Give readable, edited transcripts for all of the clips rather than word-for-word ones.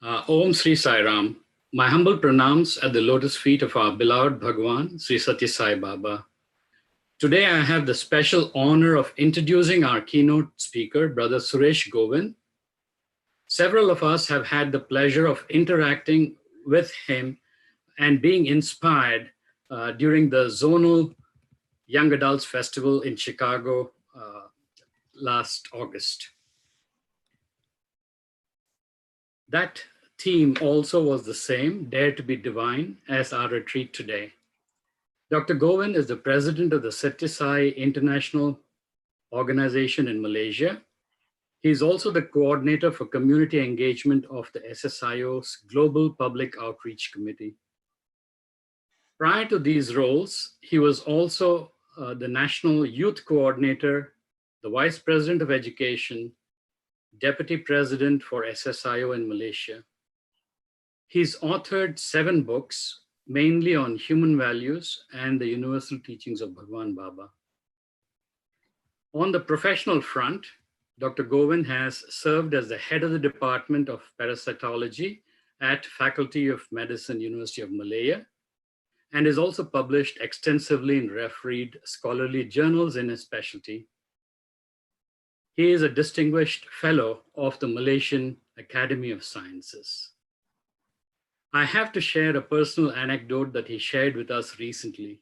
Om Sri Sai Ram. My humble pranams at the lotus feet of our beloved Bhagwan, Sri Satya Sai Baba. Today I have the special honor of introducing our keynote speaker, Brother Suresh Govind. Several of us have had the pleasure of interacting with him and being inspired during the Zonal Young Adults Festival in Chicago last August. That theme also was the same, Dare to be Divine, as our retreat today. Dr. Govind is the president of the Satya Sai International Organization in Malaysia. He is also the coordinator for community engagement of the SSIO's Global Public Outreach Committee. Prior to these roles, he was also the National Youth Coordinator, the Vice President of Education, Deputy President for SSIO in Malaysia. He's authored 7 books, mainly on human values and the universal teachings of Bhagwan Baba. On the professional front, Dr. Govind has served as the head of the Department of Parasitology at Faculty of Medicine, University of Malaya, and is also published extensively in refereed scholarly journals in his specialty. He is a distinguished fellow of the Malaysian Academy of Sciences. I have to share a personal anecdote that he shared with us recently.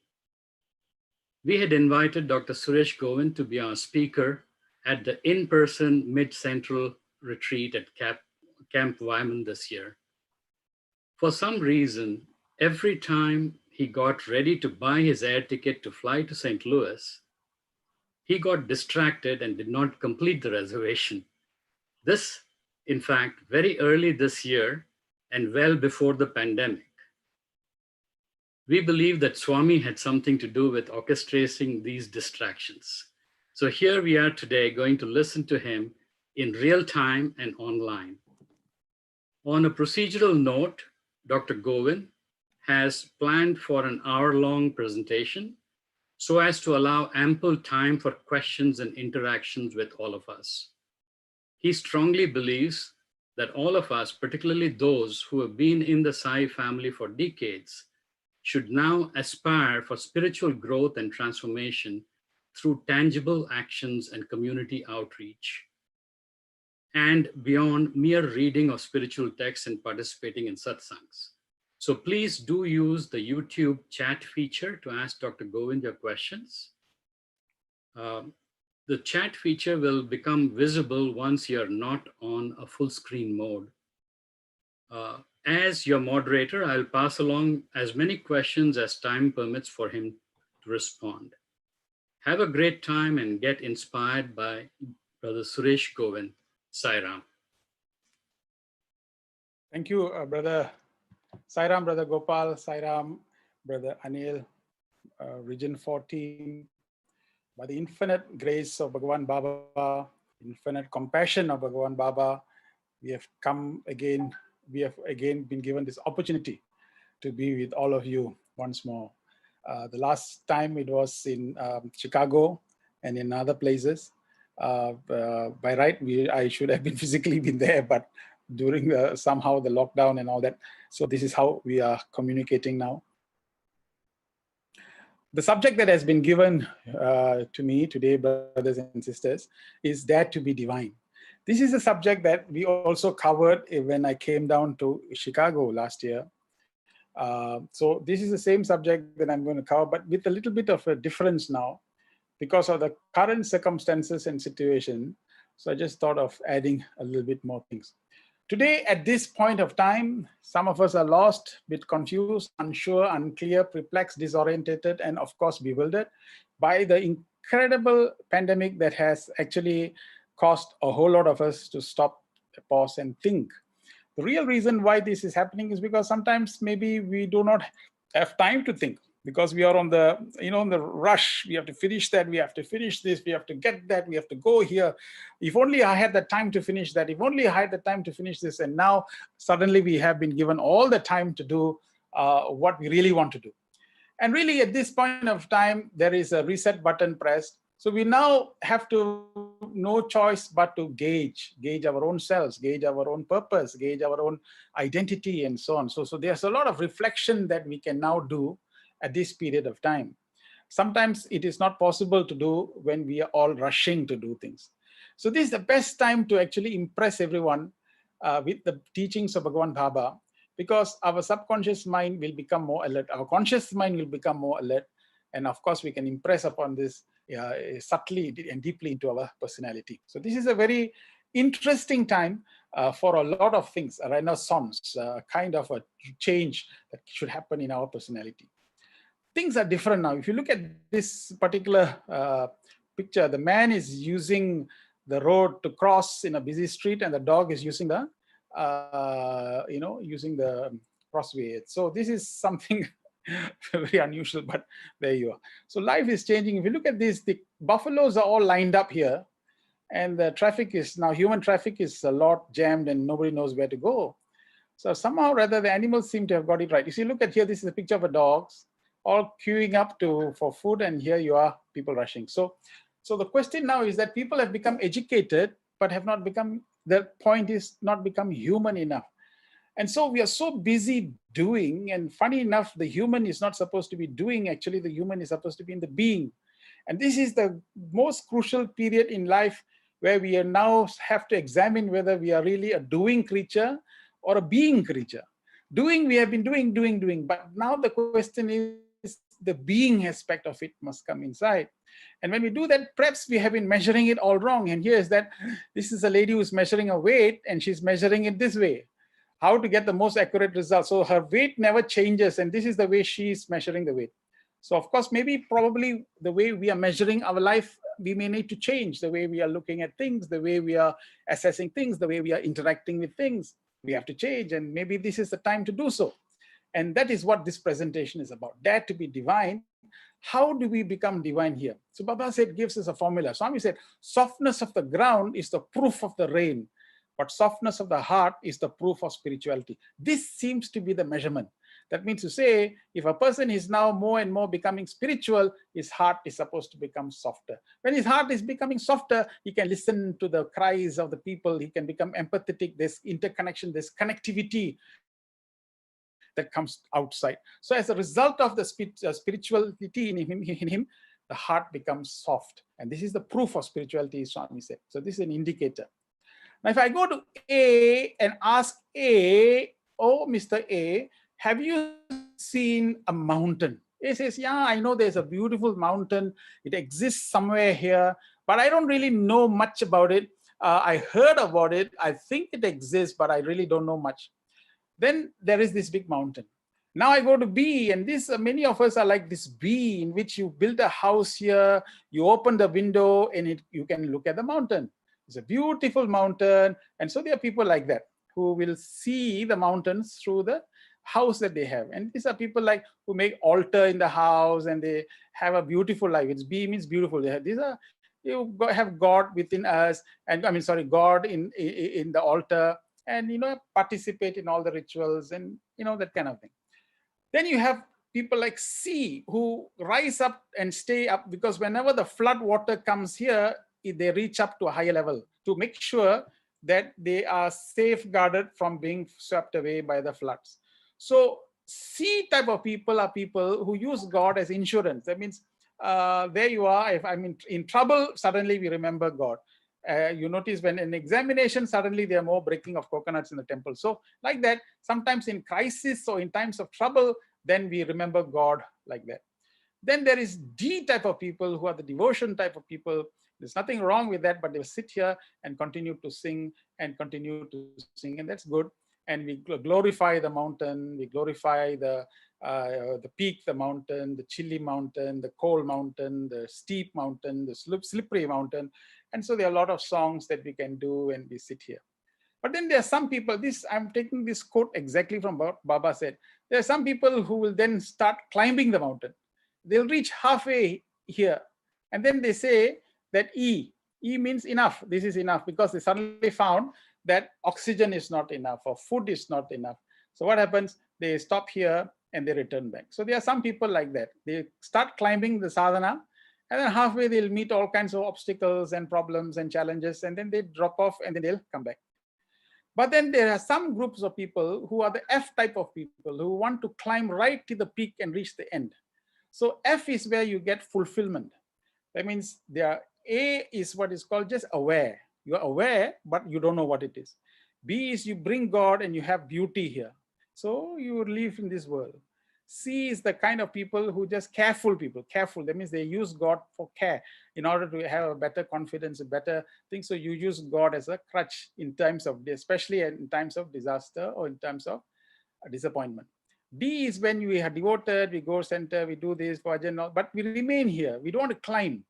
We had invited Dr. Suresh Govind to be our speaker at the in-person Mid-Central retreat at Camp Wyman this year. For some reason, every time he got ready to buy his air ticket to fly to St. Louis, he got distracted and did not complete the reservation. This, in fact, very early this year and well before the pandemic. We believe that Swami had something to do with orchestrating these distractions. So here we are today going to listen to him in real time and online. On a procedural note, Dr. Govind has planned for an hour-long presentation so as to allow ample time for questions and interactions with all of us. He strongly believes that all of us, particularly those who have been in the Sai family for decades, should now aspire for spiritual growth and transformation through tangible actions and community outreach, and beyond mere reading of spiritual texts and participating in satsangs. So please do use the YouTube chat feature to ask Dr. Govind your questions. The chat feature will become visible once you're not on a full screen mode. As your moderator, I'll pass along as many questions as time permits for him to respond. Have a great time and get inspired by Brother Suresh Govind. Sai Ram. Thank you, Brother Sai Ram, Brother Gopal, Sai Ram, Brother Anil, Region 14. By the infinite grace of Bhagwan Baba, infinite compassion of Bhagwan Baba, we have again been given this opportunity to be with all of you once more. The last time it was in Chicago and in other places. By right, I should have been physically been there, but during somehow the lockdown and all that. So this is how we are communicating now. The subject that has been given to me today, brothers and sisters, is Dare to be Divine. This is a subject that we also covered when I came down to Chicago last year. So this is the same subject that I'm going to cover, but with a little bit of a difference now because of the current circumstances and situation. So I just thought of adding a little bit more things. Today, at this point of time, some of us are lost, a bit confused, unsure, unclear, perplexed, disorientated, and of course bewildered by the incredible pandemic that has actually caused a whole lot of us to stop, pause, and think. The real reason why this is happening is because sometimes maybe we do not have time to think, because we are on the, on the rush. We have to finish that, we have to finish this, we have to get that, we have to go here. If only I had the time to finish that, if only I had the time to finish this. And now suddenly we have been given all the time to do what we really want to do. And really at this point of time, there is a reset button pressed So we now have to no choice but to gauge our own selves, gauge our own purpose, gauge our own identity, and so on. So there's a lot of reflection that we can now do at this period of time. Sometimes it is not possible to do when we are all rushing to do things. So this is the best time to actually impress everyone with the teachings of Bhagavan Baba, because our subconscious mind will become more alert, our conscious mind will become more alert, and of course we can impress upon this subtly and deeply into our personality. So this is a very interesting time for a lot of things, a renaissance, kind of a change that should happen in our personality. Things are different now. If you look at this particular picture, the man is using the road to cross in a busy street, and the dog is using the using the crossway. So this is something very unusual, but there you are. So life is changing. If you look at this, the buffaloes are all lined up here, and the traffic is now, human traffic is a lot jammed and nobody knows where to go. So somehow or other, the animals seem to have got it right. You see, look at here, this is a picture of a dogs all queuing up for food, and here you are, people rushing. So the question now is that people have become educated, but have not become, the point is not become human enough. And so we are so busy doing, and funny enough, the human is not supposed to be doing, actually the human is supposed to be in the being. And this is the most crucial period in life, where we are now have to examine whether we are really a doing creature or a being creature. Doing, we have been doing, but now the question is the being aspect of it must come inside. And when we do that, perhaps we have been measuring it all wrong. And here is that this is a lady who's measuring a weight, and she's measuring it this way. How to get the most accurate result? So her weight never changes, and this is the way she's measuring the weight. So of course, maybe probably the way we are measuring our life, we may need to change the way we are looking at things, the way we are assessing things, the way we are interacting with things. We have to change, and maybe this is the time to do so. And that is what this presentation is about. Dare to be divine. How do we become divine here? So Baba said, gives us a formula. Swami said, softness of the ground is the proof of the rain, but softness of the heart is the proof of spirituality. This seems to be the measurement. That means to say, if a person is now more and more becoming spiritual, his heart is supposed to become softer. When his heart is becoming softer, he can listen to the cries of the people. He can become empathetic. There's interconnection, there's connectivity that comes outside. So as a result of the spirituality in him, the heart becomes soft. And this is the proof of spirituality, Swami said. So this is an indicator. Now, if I go to A and ask A, oh, Mr. A, have you seen a mountain? A says, yeah, I know there's a beautiful mountain. It exists somewhere here, but I don't really know much about it. I heard about it. I think it exists, but I really don't know much. Then there is this big mountain. Now I go to B, and this many of us are like this B, in which you build a house here, you open the window, and you can look at the mountain. It's a beautiful mountain. And so there are people like that who will see the mountains through the house that they have. And these are people like who make altar in the house, and they have a beautiful life. It's B means beautiful. These are, you have God within us, and God in the altar, and participate in all the rituals, and that kind of thing. Then you have people like C who rise up and stay up, because whenever the flood water comes here, they reach up to a higher level to make sure that they are safeguarded from being swept away by the floods. So C type of people are people who use God as insurance. That means there you are. If I'm in trouble, suddenly we remember God. You notice when in examination, suddenly there are more breaking of coconuts in the temple. So like that, sometimes in crisis or in times of trouble, then we remember God like that. Then there is D type of people who are the devotion type of people. There's nothing wrong with that, but they'll sit here and continue to sing and continue to sing, and that's good. And we glorify the mountain, we glorify the peak, the mountain, the chilly mountain, the cold mountain, the steep mountain, the slippery mountain. And so there are a lot of songs that we can do, and we sit here. But then there are some people, I'm taking this quote exactly from what Baba said. There are some people who will then start climbing the mountain. They'll reach halfway here, and then they say that E means enough. This is enough, because they suddenly found that oxygen is not enough or food is not enough. So what happens? They stop here and they return back. So there are some people like that. They start climbing the sadhana, And then halfway they'll meet all kinds of obstacles and problems and challenges, and then they drop off and then they'll come back. But then there are some groups of people who are the F type of people who want to climb right to the peak and reach the end. So F is where you get fulfillment. That means there A is what is called just aware. You're aware, but you don't know what it is. B is you bring God and you have beauty here. So you live in this world. C is the kind of people who just careful people, careful. That means they use God for care in order to have a better confidence, a better thing. So you use God as a crutch in times of, especially in times of disaster or in times of disappointment. D is when we are devoted, we go center, we do this, but we remain here. We don't want to climb.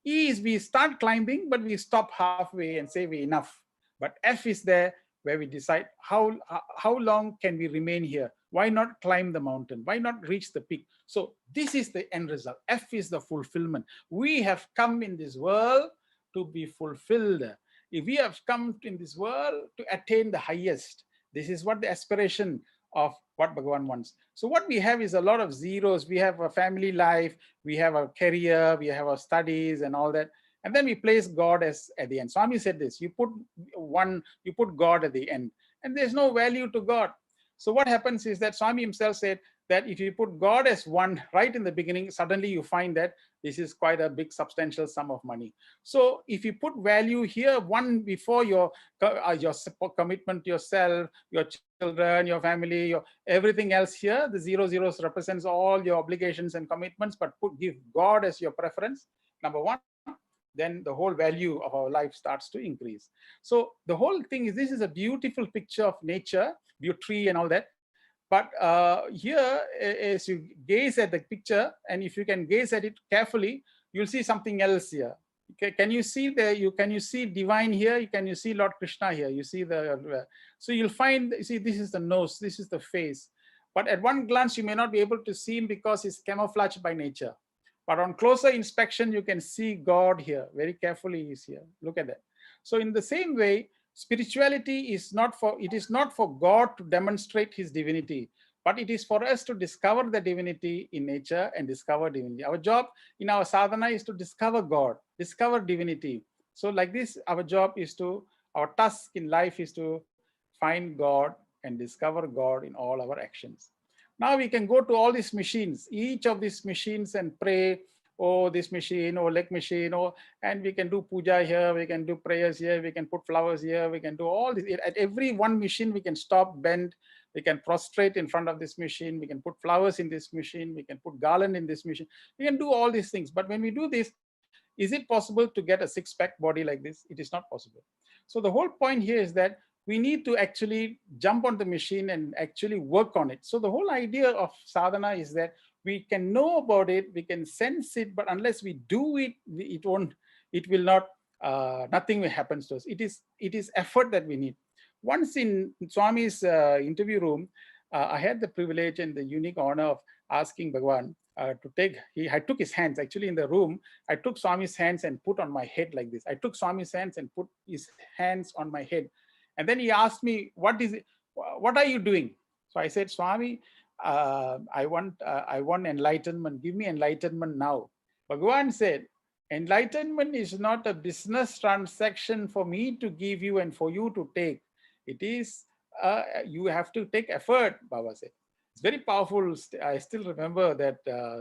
E is we start climbing, but we stop halfway and say we enough. But F is there where we decide how long can we remain here? Why not climb the mountain? Why not reach the peak? So this is the end result. F is the fulfillment. We have come in this world to be fulfilled. If we have come in this world to attain the highest, this is what the aspiration of what Bhagavan wants. So what we have is a lot of zeros. We have a family life, we have a career, we have our studies and all that. And then we place God as at the end. Swami said this, you put God at the end, and there's no value to God. So what happens is that Swami himself said that if you put God as one right in the beginning, suddenly you find that this is quite a big substantial sum of money. So if you put value here, one before your commitment to yourself, your children, your family, your everything else here, the zeros represents all your obligations and commitments, but give God as your preference, number one, then the whole value of our life starts to increase. So the whole thing is, this is a beautiful picture of nature, beauty and all that. But here, as you gaze at the picture, and if you can gaze at it carefully, you'll see something else here. Can you see can you see divine here? Can you see Lord Krishna here? You see so you'll find, you see, this is the nose, this is the face. But at one glance, you may not be able to see him because he's camouflaged by nature. But on closer inspection, you can see God here. Very carefully, he's here. Look at that. So in the same way, spirituality is not for God to demonstrate his divinity, but it is for us to discover the divinity in nature and discover divinity. Our job in our sadhana is to discover God, discover divinity. So like this, our task in life is to find God and discover God in all our actions. Now we can go to all these machines, each of these machines, and pray, oh, this machine, oh, leg machine, oh, and we can do puja here, we can do prayers here, we can put flowers here, we can do all this. At every one machine, we can stop, bend, we can prostrate in front of this machine, we can put flowers in this machine, we can put garland in this machine, we can do all these things. But when we do this, is it possible to get a six-pack body like this? It is not possible. So the whole point here is that we need to actually jump on the machine and actually work on it. So the whole idea of sadhana is that we can know about it, we can sense it, but unless we do it, nothing will happen to us. It is effort that we need. Once in Swami's interview room, I had the privilege and the unique honor of asking Bhagavan I took his hands actually in the room. I took Swami's hands and put on my head like this. I took Swami's hands and put his hands on my head. And then he asked me, what are you doing? So I said, Swami, I want enlightenment. Give me enlightenment now. Bhagavan said, enlightenment is not a business transaction for me to give you and for you to take. It is, you have to take effort, Baba said. It's very powerful. I still remember that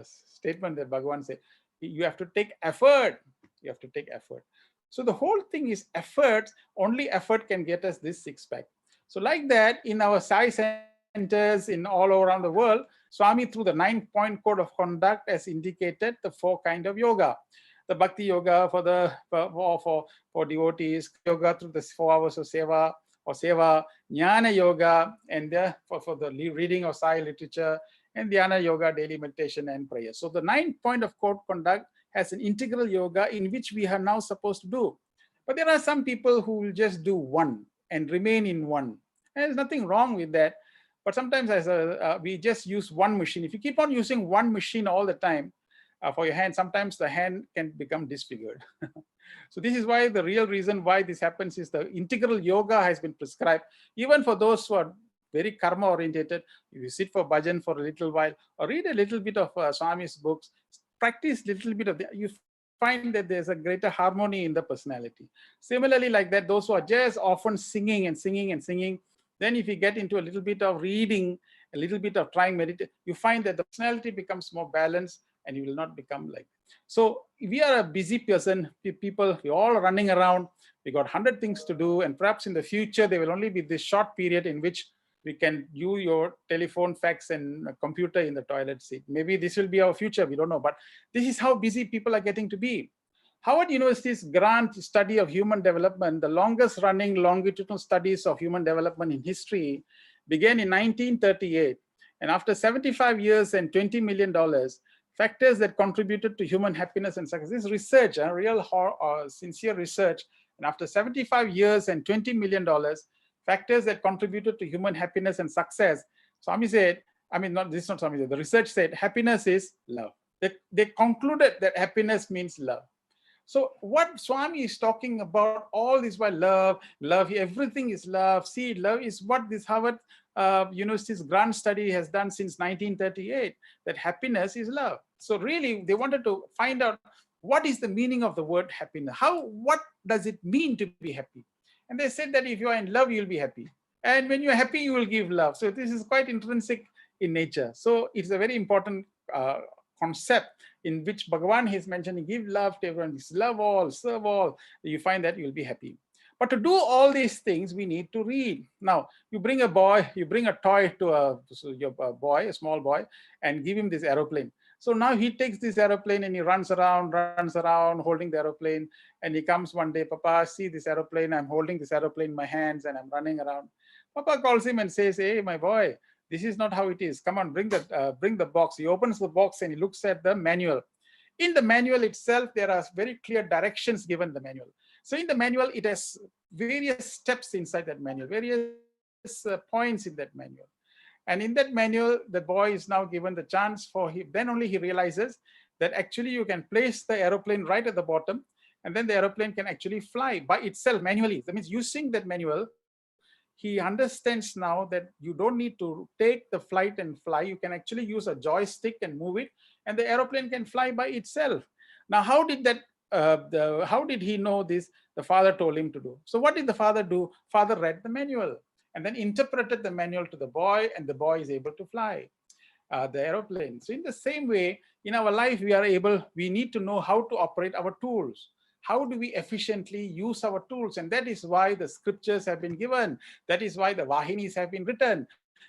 statement that Bhagavan said, you have to take effort. You have to take effort. So the whole thing is effort. Only effort can get us this six-pack. So like that, in our Sai centers in all around the world, Swami, through the 9-point code of conduct, has indicated the 4 kinds of yoga. The bhakti yoga for devotees, yoga through the 4 hours of seva, or seva, jnana yoga, and for the reading of Sai literature, and dhyana yoga, daily meditation and prayer. So the 9-point of code conduct has an integral yoga in which we are now supposed to do. But there are some people who will just do one and remain in one. And there's nothing wrong with that. But sometimes we just use one machine. If you keep on using one machine all the time for your hand, sometimes the hand can become disfigured. So this is why the real reason why this happens is the integral yoga has been prescribed, even for those who are very karma orientated. If you sit for bhajan for a little while or read a little bit of Swami's books, practice a little bit of you find that there's a greater harmony in the personality. Similarly, like that, those who are just often singing and singing and singing, then if you get into a little bit of reading, a little bit of trying meditate, you find that the personality becomes more balanced and you will not become like. So we are a busy person, people, we're all running around, we got 100 things to do, and perhaps in the future, there will only be this short period in which we can view your telephone, fax, and computer in the toilet seat. Maybe this will be our future, we don't know, but this is how busy people are getting to be. Harvard University's grand study of human development, the longest running longitudinal studies of human development in history, began in 1938. And after 75 years and $20 million, factors that contributed to human happiness and success. This is research, real sincere research. And after 75 years and $20 million, factors that contributed to human happiness and success. Swami said, I mean, not this is not Swami said, the research said happiness is love. They concluded that happiness means love. So what Swami is talking about all this while love, love, everything is love. See, love is what this Harvard University's grand study has done since 1938, that happiness is love. So really, they wanted to find out what is the meaning of the word happiness? What does it mean to be happy? And they said that if you are in love, you'll be happy. And when you're happy, you will give love. So this is quite intrinsic in nature. So it's a very important concept in which Bhagavan is mentioning, give love to everyone, love all, serve all. You find that you'll be happy. But to do all these things, we need to read. Now, you bring a boy, you bring a toy to your boy, a small boy, and give him this aeroplane. So now he takes this aeroplane and he runs around, holding the aeroplane. And he comes one day, Papa, see this aeroplane. I'm holding this aeroplane in my hands and I'm running around. Papa calls him and says, hey, my boy, this is not how it is. Come on, bring the box. He opens the box and he looks at the manual. In the manual itself, there are very clear directions given in the manual. So in the manual, it has various steps inside that manual, various points in that manual. And in that manual, the boy is now given the chance for him. Then only he realizes that actually you can place the aeroplane right at the bottom, and then the aeroplane can actually fly by itself manually. That means using that manual, he understands now that you don't need to take the flight and fly. You can actually use a joystick and move it, and the aeroplane can fly by itself. Now, how did he know this? The father told him to do. So what did the father do? Father read the manual and then interpreted the manual to the boy, and the boy is able to fly the aeroplane. So in the same way, in our life, we need to know how to operate our tools. How do we efficiently use our tools? And that is why the scriptures have been given. That is why the Vahinis have been written.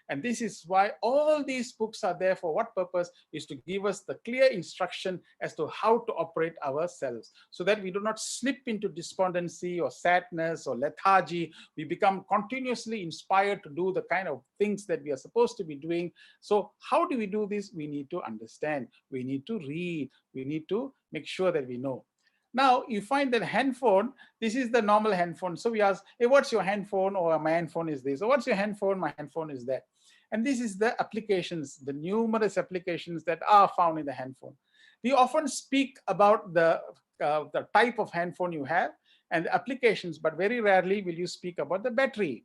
And this is why all these books are there. For what purpose? Is to give us the clear instruction as to how to operate ourselves, so that we do not slip into despondency or sadness or lethargy. We become continuously inspired to do the kind of things that we are supposed to be doing. So how do we do this? We need to understand. We need to read. We need to make sure that we know. Now you find that handphone, this is the normal handphone. So we ask, hey, what's your handphone? Or my handphone is this. Or what's your handphone? My handphone is that. And this is the applications, the numerous applications that are found in the handphone. We often speak about the type of handphone you have and the applications, but very rarely will you speak about the battery.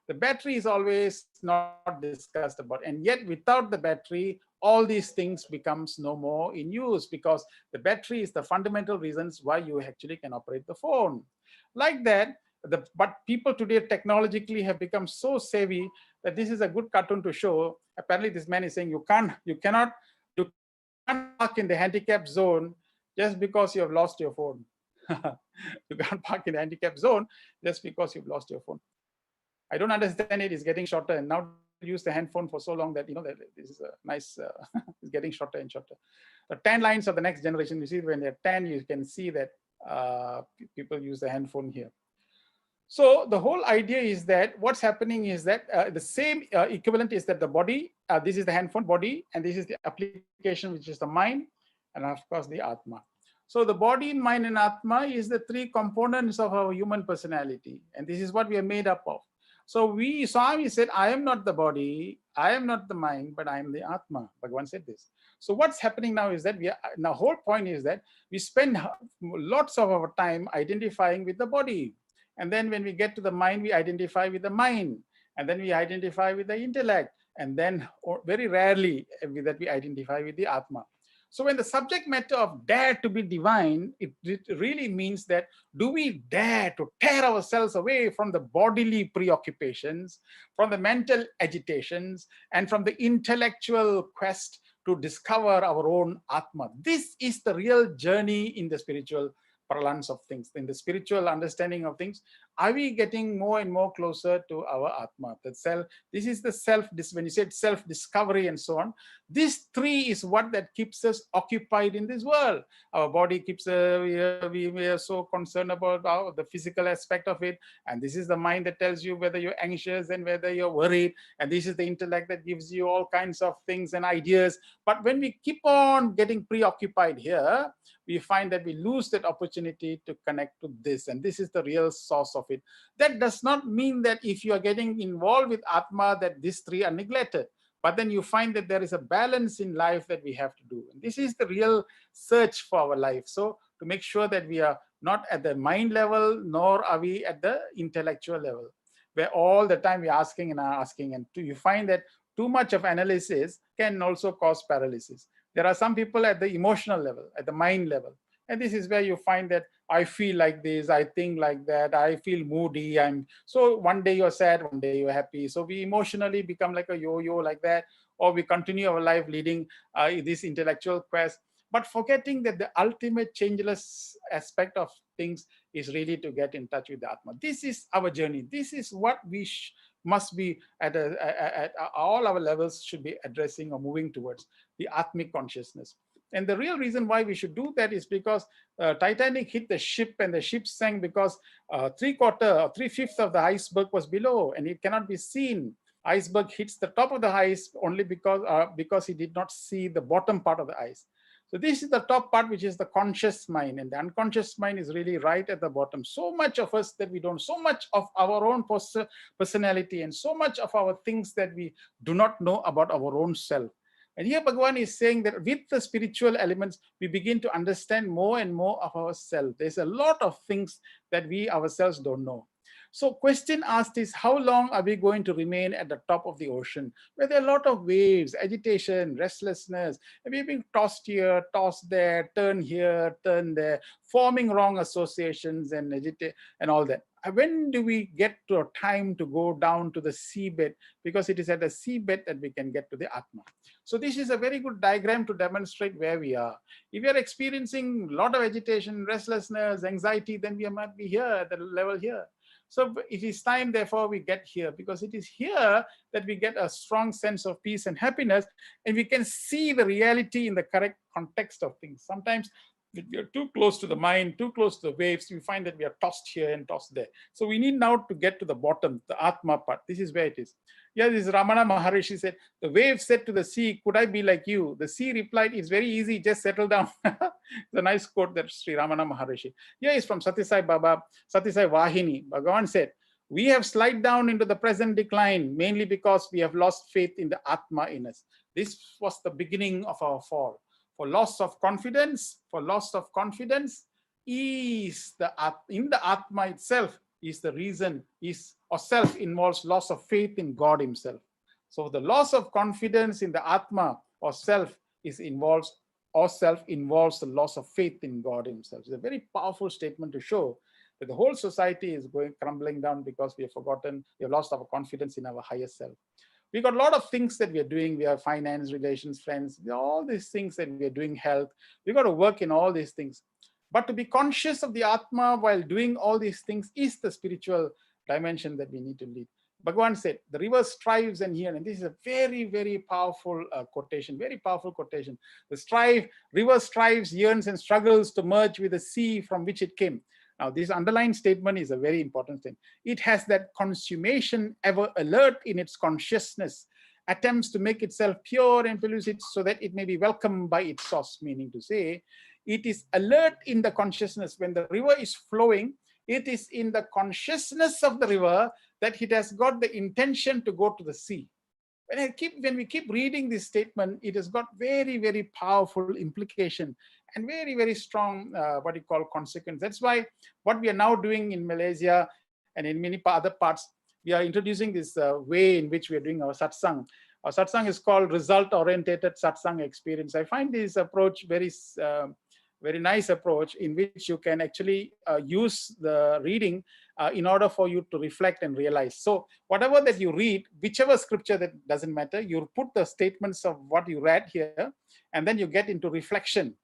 The battery is always not discussed about, and yet without the battery, all these things becomes no more in use, because the battery is the fundamental reasons why you actually can operate the phone. Like that, but people today technologically have become so savvy that this is a good cartoon to show. Apparently, this man is saying you cannot park in the handicap zone just because you have lost your phone. You can't park in the handicap zone just because you've lost your phone. I don't understand it. It's getting shorter, and now people use the handphone for so long that that this is a nice. It's getting shorter and shorter. The tan lines of the next generation. You see, when they're tan, you can see that people use the handphone here. So the whole idea is that what's happening is that the same equivalent is that the body. This is the handphone body, and this is the application, which is the mind, and of course the Atma. So the body, mind, and Atma is the three components of our human personality, and this is what we are made up of. So Swami said, I am not the body, I am not the mind, but I am the Atma. Bhagavan said this. So what's happening now is that the whole point is that we spend lots of our time identifying with the body. And then when we get to the mind, we identify with the mind. And then we identify with the intellect. And then very rarely that we identify with the Atma. So when the subject matter of dare to be divine, it really means that do we dare to tear ourselves away from the bodily preoccupations, from the mental agitations, and from the intellectual quest to discover our own Atma. This is the real journey in the spiritual parlance of things, in the spiritual understanding of things. Are we getting more and more closer to our Atma, the self? This is the self, when you said self-discovery and so on, this three is what that keeps us occupied in this world. Our body keeps, we are so concerned about the physical aspect of it. And this is the mind that tells you whether you're anxious and whether you're worried. And this is the intellect that gives you all kinds of things and ideas. But when we keep on getting preoccupied here, we find that we lose that opportunity to connect to this. And this is the real source of it. That does not mean that if you are getting involved with Atma, that these three are neglected. But then you find that there is a balance in life that we have to do. And this is the real search for our life. So to make sure that we are not at the mind level, nor are we at the intellectual level, where all the time we're asking and asking. And you find that too much of analysis can also cause paralysis. There are some people at the emotional level, at the mind level. And this is where you find that I feel like this, I think like that, I feel moody. So one day you're sad, one day you're happy. So we emotionally become like a yo-yo like that, or we continue our life leading this intellectual quest, but forgetting that the ultimate changeless aspect of things is really to get in touch with the Atma. This is our journey. This is what we must be at all our levels should be addressing or moving towards the Atmic consciousness. And the real reason why we should do that is because Titanic hit the ship and the ship sank because 3/4 or 3/5 of the iceberg was below and it cannot be seen. Iceberg hits the top of the ice only because he did not see the bottom part of the ice. So this is the top part, which is the conscious mind, and the unconscious mind is really right at the bottom. So much of us that we don't, so much of our own personality and so much of our things that we do not know about our own self. And here Bhagavan is saying that with the spiritual elements, we begin to understand more and more of ourselves. There's a lot of things that we ourselves don't know. So question asked is, how long are we going to remain at the top of the ocean, where there are a lot of waves, agitation, restlessness, and we're being tossed here, tossed there, turn here, turn there, forming wrong associations and agitate and all that. When do we get to a time to go down to the seabed? Because it is at the seabed that we can get to the Atma. So this is a very good diagram to demonstrate where we are. If we are experiencing a lot of agitation, restlessness, anxiety, then we might be here at the level here. So it is time, therefore, we get here, because it is here that we get a strong sense of peace and happiness, and we can see the reality in the correct context of things. Sometimes if we are too close to the mind, too close to the waves, we find that we are tossed here and tossed there. So we need now to get to the bottom, the Atma part. This is where it is. Yeah, this is Ramana Maharishi said, the wave said to the sea, could I be like you? The sea replied, it's very easy, just settle down. It's a nice quote that Sri Ramana Maharishi. Yeah, it's from Satisai Baba, Satisai Vahini. Bhagavan said, we have slid down into the present decline, mainly because we have lost faith in the Atma in us. This was the beginning of our fall. For loss of confidence is in the Atma itself is the reason, or self involves loss of faith in God himself. So the loss of confidence in the Atma or self involves the loss of faith in God himself. It's a very powerful statement to show that the whole society is crumbling down because we have lost our confidence in our higher self. We got a lot of things that we are doing. We have finance, relations, friends, all these things that we are doing, health. We got to work in all these things. But to be conscious of the Atma while doing all these things is the spiritual dimension that we need to lead. Bhagavan said, the river strives and here, and this is a very, very powerful quotation, very powerful quotation. River strives, yearns and struggles to merge with the sea from which it came. Now, this underlined statement is a very important thing. It has that consummation ever alert in its consciousness, attempts to make itself pure and pellucid so that it may be welcomed by its source, meaning to say, it is alert in the consciousness. When the river is flowing, it is in the consciousness of the river that it has got the intention to go to the sea. When we keep reading this statement, it has got very, very powerful implication and very, very strong, what you call consequence. That's why what we are now doing in Malaysia and in many other parts, we are introducing this way in which we are doing our satsang. Our satsang is called result-oriented satsang experience. I find this approach very nice approach in which you can actually use the reading in order for you to reflect and realize. So whatever that you read, whichever scripture, that doesn't matter, you put the statements of what you read here, and then you get into reflection.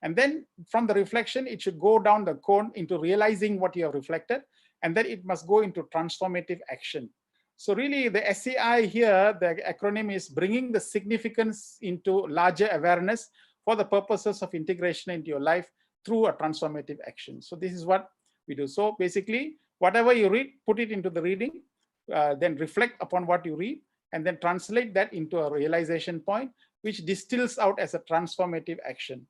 And then from the reflection, it should go down the cone into realizing what you have reflected, and then it must go into transformative action. So really the SCI here, the acronym is bringing the significance into larger awareness for the purposes of integration into your life through a transformative action. So this is what we do. So basically, whatever you read, put it into the reading, then reflect upon what you read, and then translate that into a realization point, which distills out as a transformative action.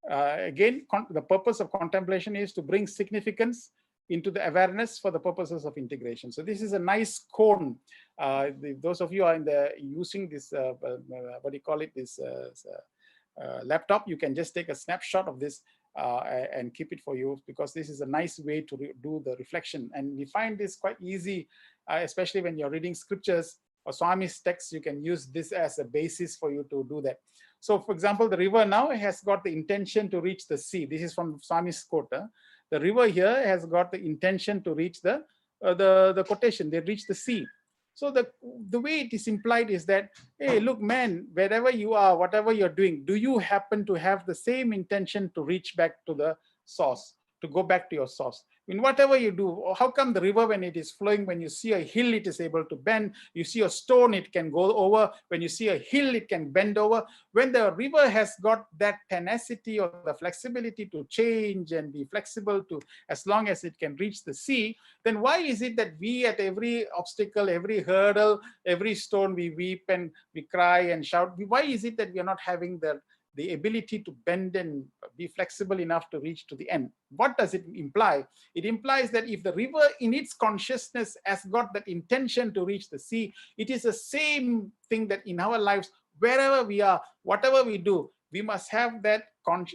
Again, the purpose of contemplation is to bring significance into the awareness for the purposes of integration. So this is a nice cone. Those of you are using this, what do you call it, this laptop, you can just take a snapshot of this and keep it for you, because this is a nice way to do the reflection. And we find this quite easy, especially when you're reading scriptures or Swami's text. You can use this as a basis for you to do that. So for example, the river now has got the intention to reach the sea. This is from Swami's quote. The river here has got the intention to reach the quotation, they reach the sea. So the way it is implied is that, hey, look, man, wherever you are, whatever you're doing, do you happen to have the same intention to reach back to the source, to go back to your source? In whatever you do, how come the river, when it is flowing, when you see a hill, it is able to bend? You see a stone, it can go over. When you see a hill, it can bend over. When the river has got that tenacity or the flexibility to change and be flexible to, as long as it can reach the sea, then why is it that we, at every obstacle, every hurdle, every stone, we weep and we cry and shout? Why is it that we are not having the ability to bend and be flexible enough to reach to the end? What does it imply? It implies that if the river in its consciousness has got that intention to reach the sea, it is the same thing that in our lives, wherever we are, whatever we do, we must have that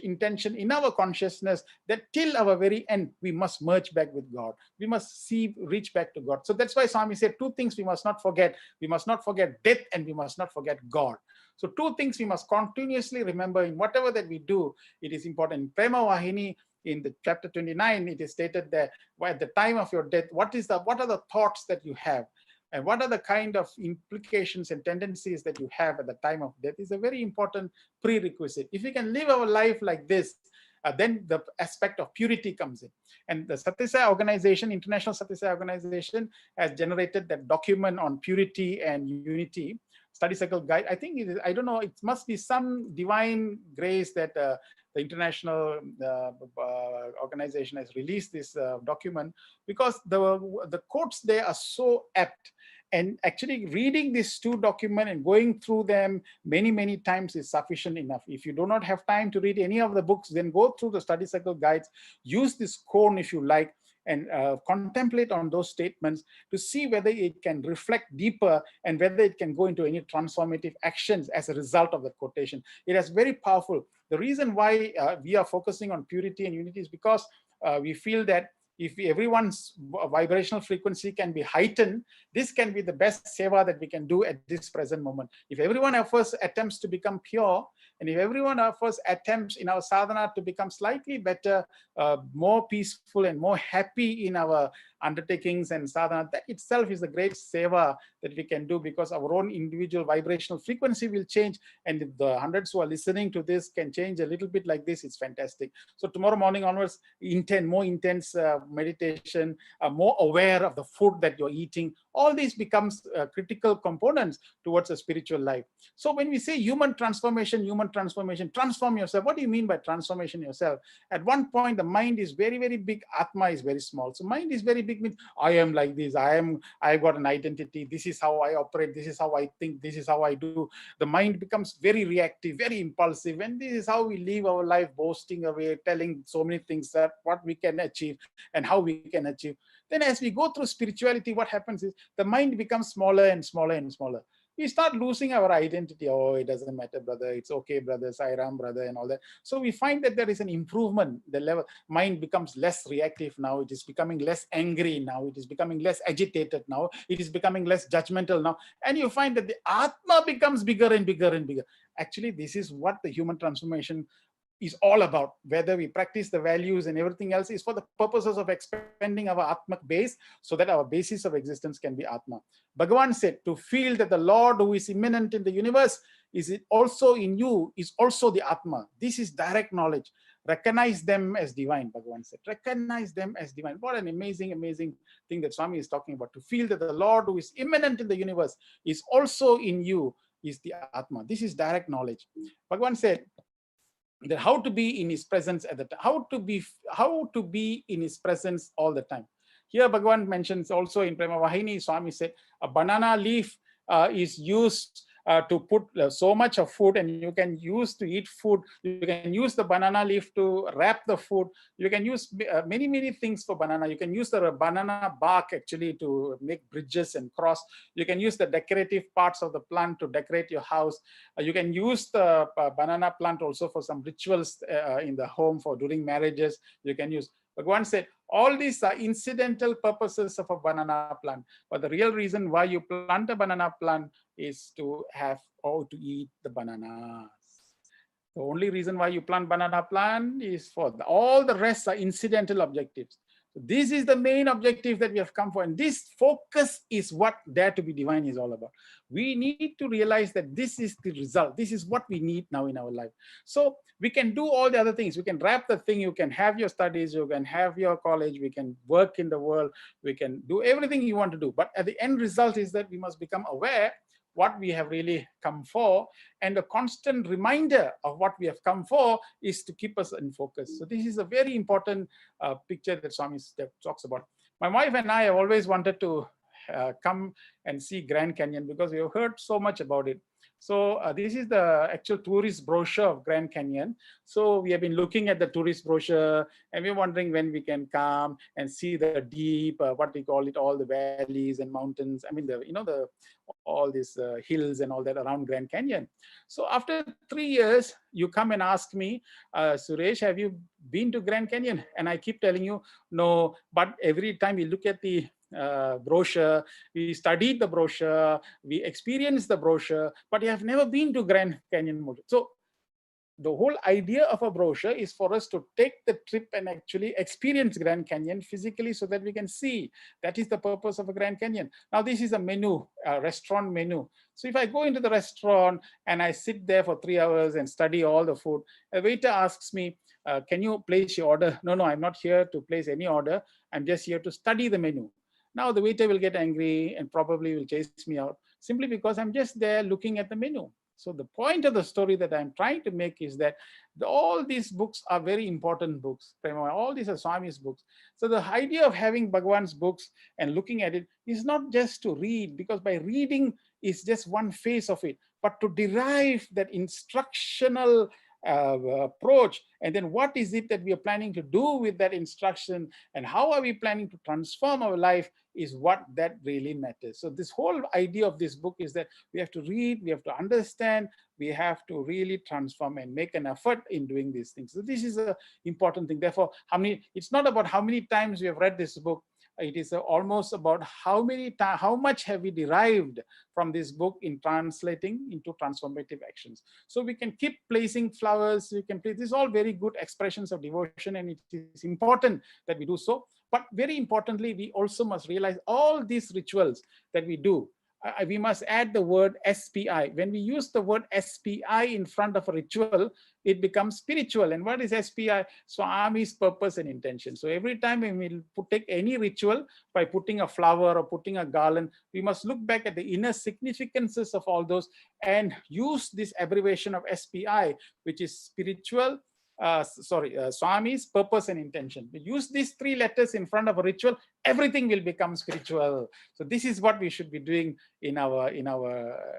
intention in our consciousness that till our very end, we must merge back with God. We must reach back to God. So that's why Swami said two things we must not forget. We must not forget death, and we must not forget God. So two things we must continuously remember in whatever that we do. It is important. In Prema Vahini, in the chapter 29, it is stated that at the time of your death, what are the thoughts that you have? And what are the kind of implications and tendencies that you have at the time of death is a very important prerequisite. If we can live our life like this, then the aspect of purity comes in. And the Satyasai organization, International Satyasai organization, has generated that document on purity and unity, study cycle guide. I think it is, I don't know, it must be some divine grace that the international organization has released this document, because the quotes there are so apt. And actually reading these two documents and going through them many times is sufficient enough. If you do not have time to read any of the books, then go through the study cycle guides, use this cone if you like, and contemplate on those statements to see whether it can reflect deeper and whether it can go into any transformative actions as a result of the quotation. It is very powerful. The reason why we are focusing on purity and unity is because we feel that if everyone's vibrational frequency can be heightened, this can be the best seva that we can do at this present moment. If everyone of us attempts to become pure, and if everyone of us attempts in our sadhana to become slightly better, more peaceful and more happy in our undertakings and sadhana, that itself is a great seva that we can do, because our own individual vibrational frequency will change. And if the hundreds who are listening to this can change a little bit like this, it's fantastic. So tomorrow morning onwards, more intense meditation, more aware of the food that you're eating. All these becomes critical components towards a spiritual life. So when we say human transformation, transform yourself. What do you mean by transformation yourself? At one point, the mind is very big, Atma is very small. So mind is very big means I am like this, I've got an identity, this is how I operate, this is how I think, this is how I do. The mind becomes very reactive, very impulsive, and this is how we live our life, boasting away, telling so many things that what we can achieve and how we can achieve. Then as we go through spirituality, what happens is the mind becomes smaller and smaller and smaller. we start losing our identity. Oh, it doesn't matter, brother. It's okay, brother. Sairam, brother, and all that. So we find that there is an improvement. The level mind becomes less reactive now. It is becoming less angry now. It is becoming less agitated now. It is becoming less judgmental now. And you find that the Atma becomes bigger and bigger and bigger. Actually, this is what the human transformation is all about. Whether we practice the values and everything else is for the purposes of expanding our Atma base, so that our basis of existence can be Atma. Bhagavan said, to feel that the Lord who is immanent in the universe is it also in you, is also the Atma. This is direct knowledge. Recognize them as divine, Bhagavan said. Recognize them as divine. What an amazing, amazing thing that Swami is talking about. To feel that the Lord who is immanent in the universe is also in you, is the Atma. This is direct knowledge. Bhagavan said that how to be in his presence at the time, how to be in his presence all the time. Here Bhagavan mentions also in Prema Vahini, Swami said a banana leaf is used to put so much of food, and you can use to eat food. You can use the banana leaf to wrap the food. You can use many things for banana. You can use the banana bark actually to make bridges and cross. You can use the decorative parts of the plant to decorate your house. You can use the banana plant also for some rituals in the home, for during marriages. You can use. Bhagavan said, all these are incidental purposes of a banana plant. But the real reason why you plant a banana plant is to have or to eat the bananas. The only reason why you plant banana plant is for all the rest are incidental objectives. So this is the main objective that we have come for. And this focus is what Dare to be Divine is all about. We need to realize that this is the result. This is what we need now in our life. So we can do all the other things. We can wrap the thing. You can have your studies. You can have your college. We can work in the world. We can do everything you want to do. But at the end result is that we must become aware what we have really come for, and a constant reminder of what we have come for is to keep us in focus. So this is a very important picture that Swami talks about. My wife and I have always wanted to come and see Grand Canyon because we have heard so much about it. So this is the actual tourist brochure of Grand Canyon. So we have been looking at the tourist brochure, and we're wondering when we can come and see the deep, what we call it, all the valleys and mountains. I mean, all these hills and all that around Grand Canyon. So after 3 years, you come and ask me, Suresh, have you been to Grand Canyon? And I keep telling you, no, but every time we look at the brochure, we studied the brochure, we experienced the brochure, but you have never been to Grand Canyon. So the whole idea of a brochure is for us to take the trip and actually experience Grand Canyon physically so that we can see. That is the purpose of a Grand Canyon. Now, this is a menu, a restaurant menu. So if I go into the restaurant and I sit there for 3 hours and study all the food, a waiter asks me, can you place your order? No, I'm not here to place any order. I'm just here to study the menu. Now the waiter will get angry and probably will chase me out simply because I'm just there looking at the menu. So the point of the story that I'm trying to make is that all these books are very important books. All these are Swami's books. So the idea of having Bhagavan's books and looking at it is not just to read, because by reading is just one phase of it, but to derive that instructional approach, and then what is it that we are planning to do with that instruction, and how are we planning to transform our life, is what that really matters. So this whole idea of this book is that we have to read, we have to understand, we have to really transform and make an effort in doing these things. So this is an important thing. Therefore, it's not about how many times we have read this book. It is almost about how much have we derived from this book in translating into transformative actions. So we can keep placing flowers, we can place, these all very good expressions of devotion, and it is important that we do so. But very importantly, we also must realize all these rituals that we do, we must add the word SPI. When we use the word SPI in front of a ritual, it becomes spiritual. And what is SPI? Swami's purpose and intention. So every time when we take any ritual, by putting a flower or putting a garland, we must look back at the inner significances of all those and use this abbreviation of SPI, which is spiritual, Swami's purpose and intention. We use these 3 letters in front of a ritual, everything will become spiritual. So this is what we should be doing in our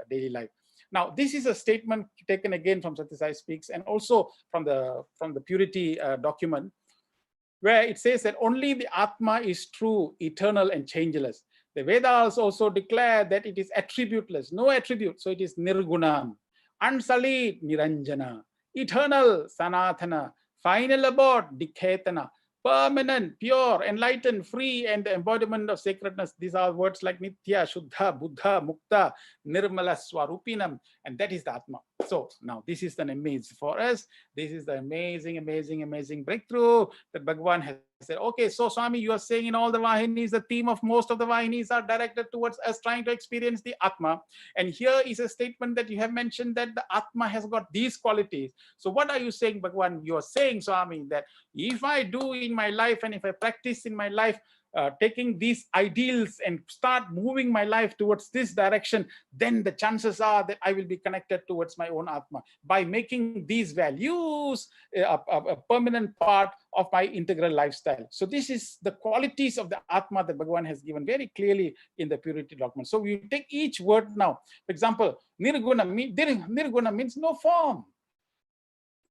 daily life. Now, this is a statement taken again from Sathya Sai Speaks, and also from the Purity document, where it says that only the Atma is true, eternal, and changeless. The Vedas also declare that it is attributeless, no attribute. So it is nirgunam, unsullied, niranjana, eternal, sanatana, final abode, dikhetana, permanent, pure, enlightened, free, and the embodiment of sacredness. These are words like Nitya, Shuddha, Buddha, Mukta, Nirmala, Swarupinam, and that is the Atma. So now this is an amazing for us. This is the amazing, amazing, amazing breakthrough that Bhagavan has said. Okay, so Swami, you are saying in all the Vahinis, the theme of most of the Vahinis are directed towards us trying to experience the Atma. And here is a statement that you have mentioned that the Atma has got these qualities. So what are you saying, Bhagavan? You are saying, Swami, that if I do in my life and if I practice in my life, taking these ideals and start moving my life towards this direction, then the chances are that I will be connected towards my own Atma by making these values a permanent part of my integral lifestyle. So this is the qualities of the Atma that Bhagavan has given very clearly in the purity document. So we take each word now. For example, nirguna means no form.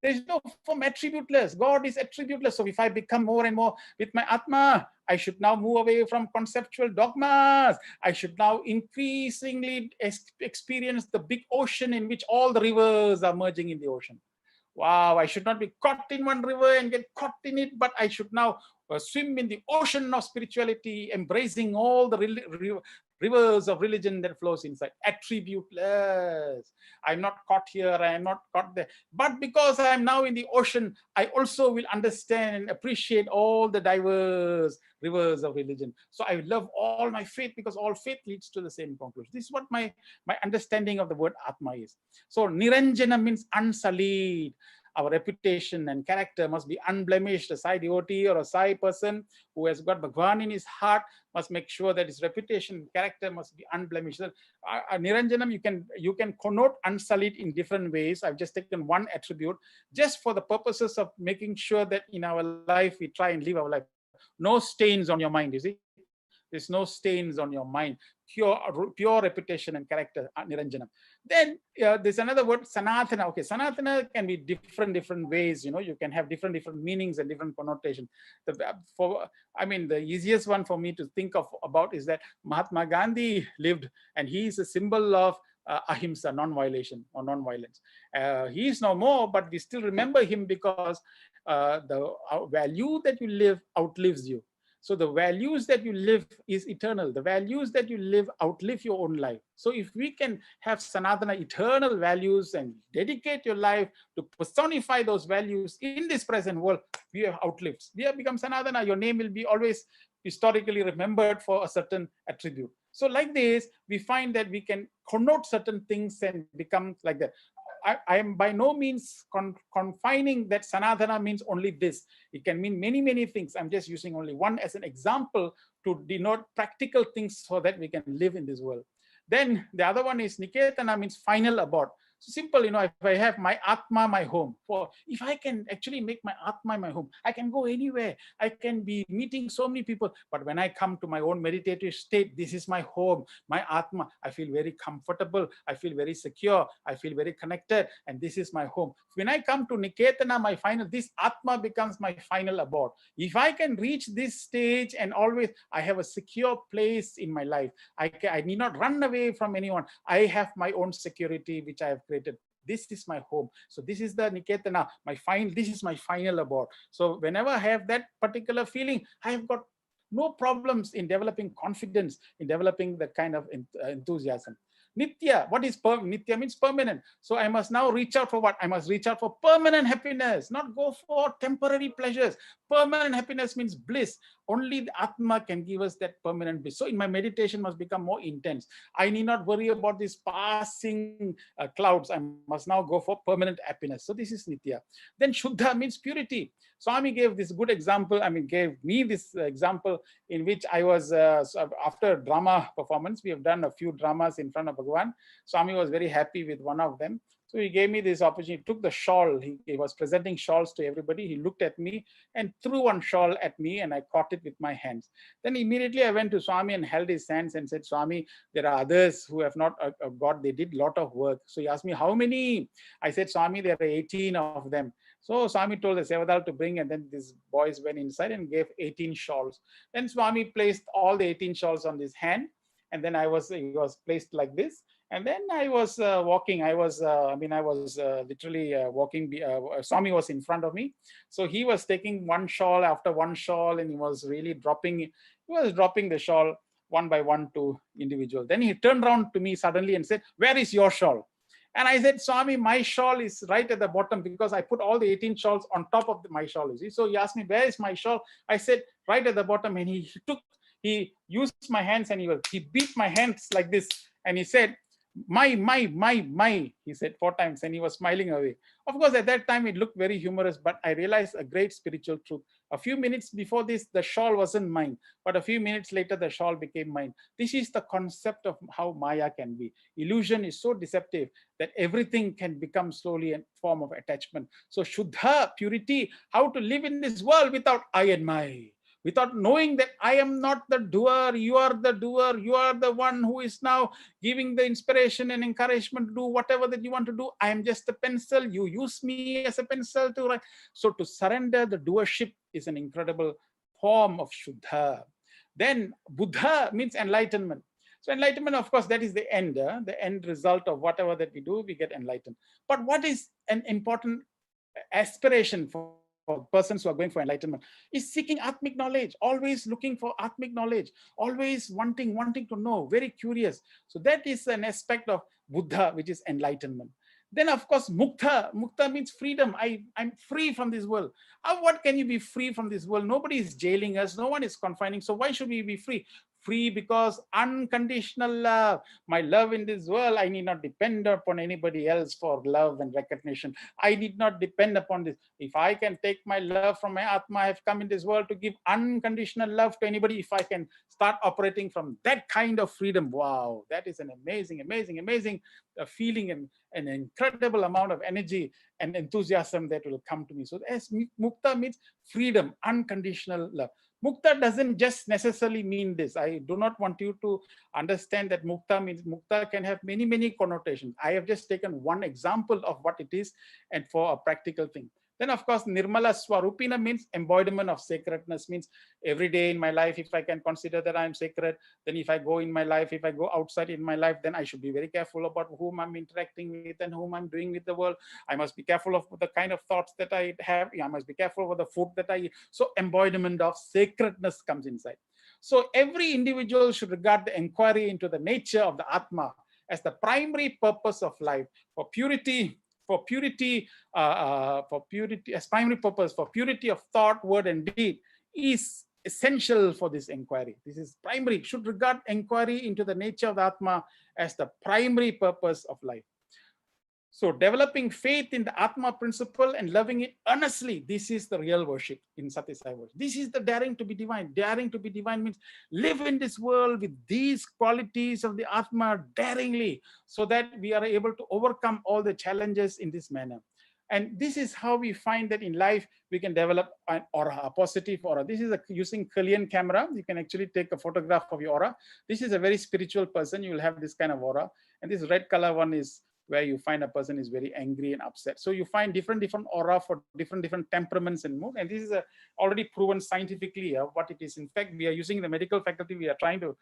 There's no form, attributeless. God is attributeless. So if I become more and more with my Atma, I should now move away from conceptual dogmas. I should now increasingly experience the big ocean in which all the rivers are merging in the ocean. Wow, I should not be caught in one river and get caught in it, but I should now swim in the ocean of spirituality, embracing all the rivers of religion that flows inside. Attributeless. I'm not caught here, I am not caught there. But because I am now in the ocean, I also will understand and appreciate all the diverse rivers of religion. So I love all my faith because all faith leads to the same conclusion. This is what my understanding of the word Atma is. So Niranjana means unsullied. Our reputation and character must be unblemished. A Sai devotee or a Sai person who has got Bhagwan in his heart must make sure that his reputation and character must be unblemished. Niranjanam, you can connote unsullied in different ways. I've just taken one attribute just for the purposes of making sure that in our life we try and live our life. No stains on your mind, you see. There's no stains on your mind. Pure reputation and character, Niranjanam. Then there's another word, Sanatana. Okay, Sanatana can be different ways. You know, you can have different meanings and different connotations. The easiest one for me to think of about is that Mahatma Gandhi lived, and he is a symbol of ahimsa, non-violation or non-violence. He is no more, but we still remember him because the value that you live outlives you. So the values that you live is eternal. The values that you live outlive your own life. So if we can have Sanatana eternal values and dedicate your life to personify those values in this present world, we have outlived. We have become Sanatana. Your name will be always historically remembered for a certain attribute. So like this, we find that we can connote certain things and become like that. I am by no means confining that Sanatana means only this. It can mean many things. I'm just using only one as an example to denote practical things so that we can live in this world. Then the other one is Niketana, means final abode. So simple, if I have my Atma, my home, if I can actually make my Atma my home, I can go anywhere. I can be meeting so many people. But when I come to my own meditative state, this is my home, my Atma. I feel very comfortable. I feel very secure. I feel very connected. And this is my home. When I come to Niketana, this Atma becomes my final abode. If I can reach this stage and always I have a secure place in my life, I need not run away from anyone. I have my own security, which I have created. This is my home. So this is the Niketana, this is my final abode. So whenever I have that particular feeling, I have got no problems in developing confidence, in developing that kind of enthusiasm. Nitya, what is Nitya means permanent. So I must now reach out for what? I must reach out for permanent happiness, not go for temporary pleasures. Permanent happiness means bliss. Only the Atma can give us that permanent bliss. So in my meditation must become more intense. I need not worry about these passing clouds. I must now go for permanent happiness. So this is Nitya. Then Shuddha means purity. Swami gave this good example. Gave me this example in which I was, after drama performance, we have done a few dramas in front of Bhagavan. Swami was very happy with one of them. So he gave me this opportunity, took the shawl. He was presenting shawls to everybody. He looked at me and threw one shawl at me, and I caught it with my hands. Then immediately I went to Swami and held his hands and said, Swami, there are others who have not got, they did a lot of work. So he asked me, how many? I said, Swami, there are 18 of them. So Swami told the Sevadal to bring, and then these boys went inside and gave 18 shawls. Then Swami placed all the 18 shawls on his hand. and then he was placed like this, and then I was walking. I was, I was literally walking. Swami was in front of me, so he was taking one shawl after one shawl, and he was really dropping. He was dropping the shawl one by one to individual. Then he turned around to me suddenly and said, "Where is your shawl?" And I said, "Swami, my shawl is right at the bottom because I put all the 18 shawls on top of my shawl." You see? So he asked me, "Where is my shawl?" I said, "Right at the bottom." And he used my hands, and he beat my hands like this. And he said, my, he said 4 times, and he was smiling away. Of course, at that time, it looked very humorous, but I realized a great spiritual truth. A few minutes before this, the shawl wasn't mine, but a few minutes later, the shawl became mine. This is the concept of how Maya can be. Illusion is so deceptive that everything can become slowly a form of attachment. So Shuddha, purity, how to live in this world without I and my, without knowing that I am not the doer, you are the doer, you are the one who is now giving the inspiration and encouragement to do whatever that you want to do. I am just a pencil, you use me as a pencil to write. So to surrender the doership is an incredible form of Shuddha. Then Buddha means enlightenment. So enlightenment, of course, that is the end result of whatever that we do, we get enlightened. But what is an important aspiration for persons who are going for enlightenment is seeking atmic knowledge, always looking for atmic knowledge, always wanting to know, very curious. So that is an aspect of Buddha, which is enlightenment. Then, of course, mukta means freedom. I'm free from this world. What can you be free from this world? Nobody is jailing us, no one is confining, so why should we be free? Free because unconditional love. My love in this world, I need not depend upon anybody else for love and recognition. I need not depend upon this. If I can take my love from my Atma, I have come in this world to give unconditional love to anybody. If I can start operating from that kind of freedom, wow, that is an amazing feeling, and an incredible amount of energy and enthusiasm that will come to me. So as mukta means freedom, unconditional love. Mukta doesn't just necessarily mean this. I do not want you to understand that mukta means, mukta can have many connotations. I have just taken one example of what it is and for a practical thing. Then, of course, Nirmala Swarupina means embodiment of sacredness, means every day in my life, if I can consider that I am sacred, then if I go in my life, if I go outside in my life, then I should be very careful about whom I'm interacting with and whom I'm doing with the world. I must be careful of the kind of thoughts that I have. I must be careful of the food that I eat. So embodiment of sacredness comes inside. So every individual should regard the inquiry into the nature of the Atma as the primary purpose of life, for purity, as primary purpose, for purity of thought, word, and deed is essential for this inquiry. This is primary, should regard inquiry into the nature of the Atma as the primary purpose of life. So developing faith in the Atma principle and loving it earnestly, this is the real worship in Satyasai worship. This is the daring to be divine. Daring to be divine means live in this world with these qualities of the Atma daringly, so that we are able to overcome all the challenges in this manner. And this is how we find that in life we can develop an aura, a positive aura. This is using Kirlian camera. You can actually take a photograph of your aura. This is a very spiritual person. You will have this kind of aura. And this red color one is where you find a person is very angry and upset. So you find different aura for different temperaments and mood. And this is already proven scientifically what it is. In fact, we are using the medical faculty. We are trying to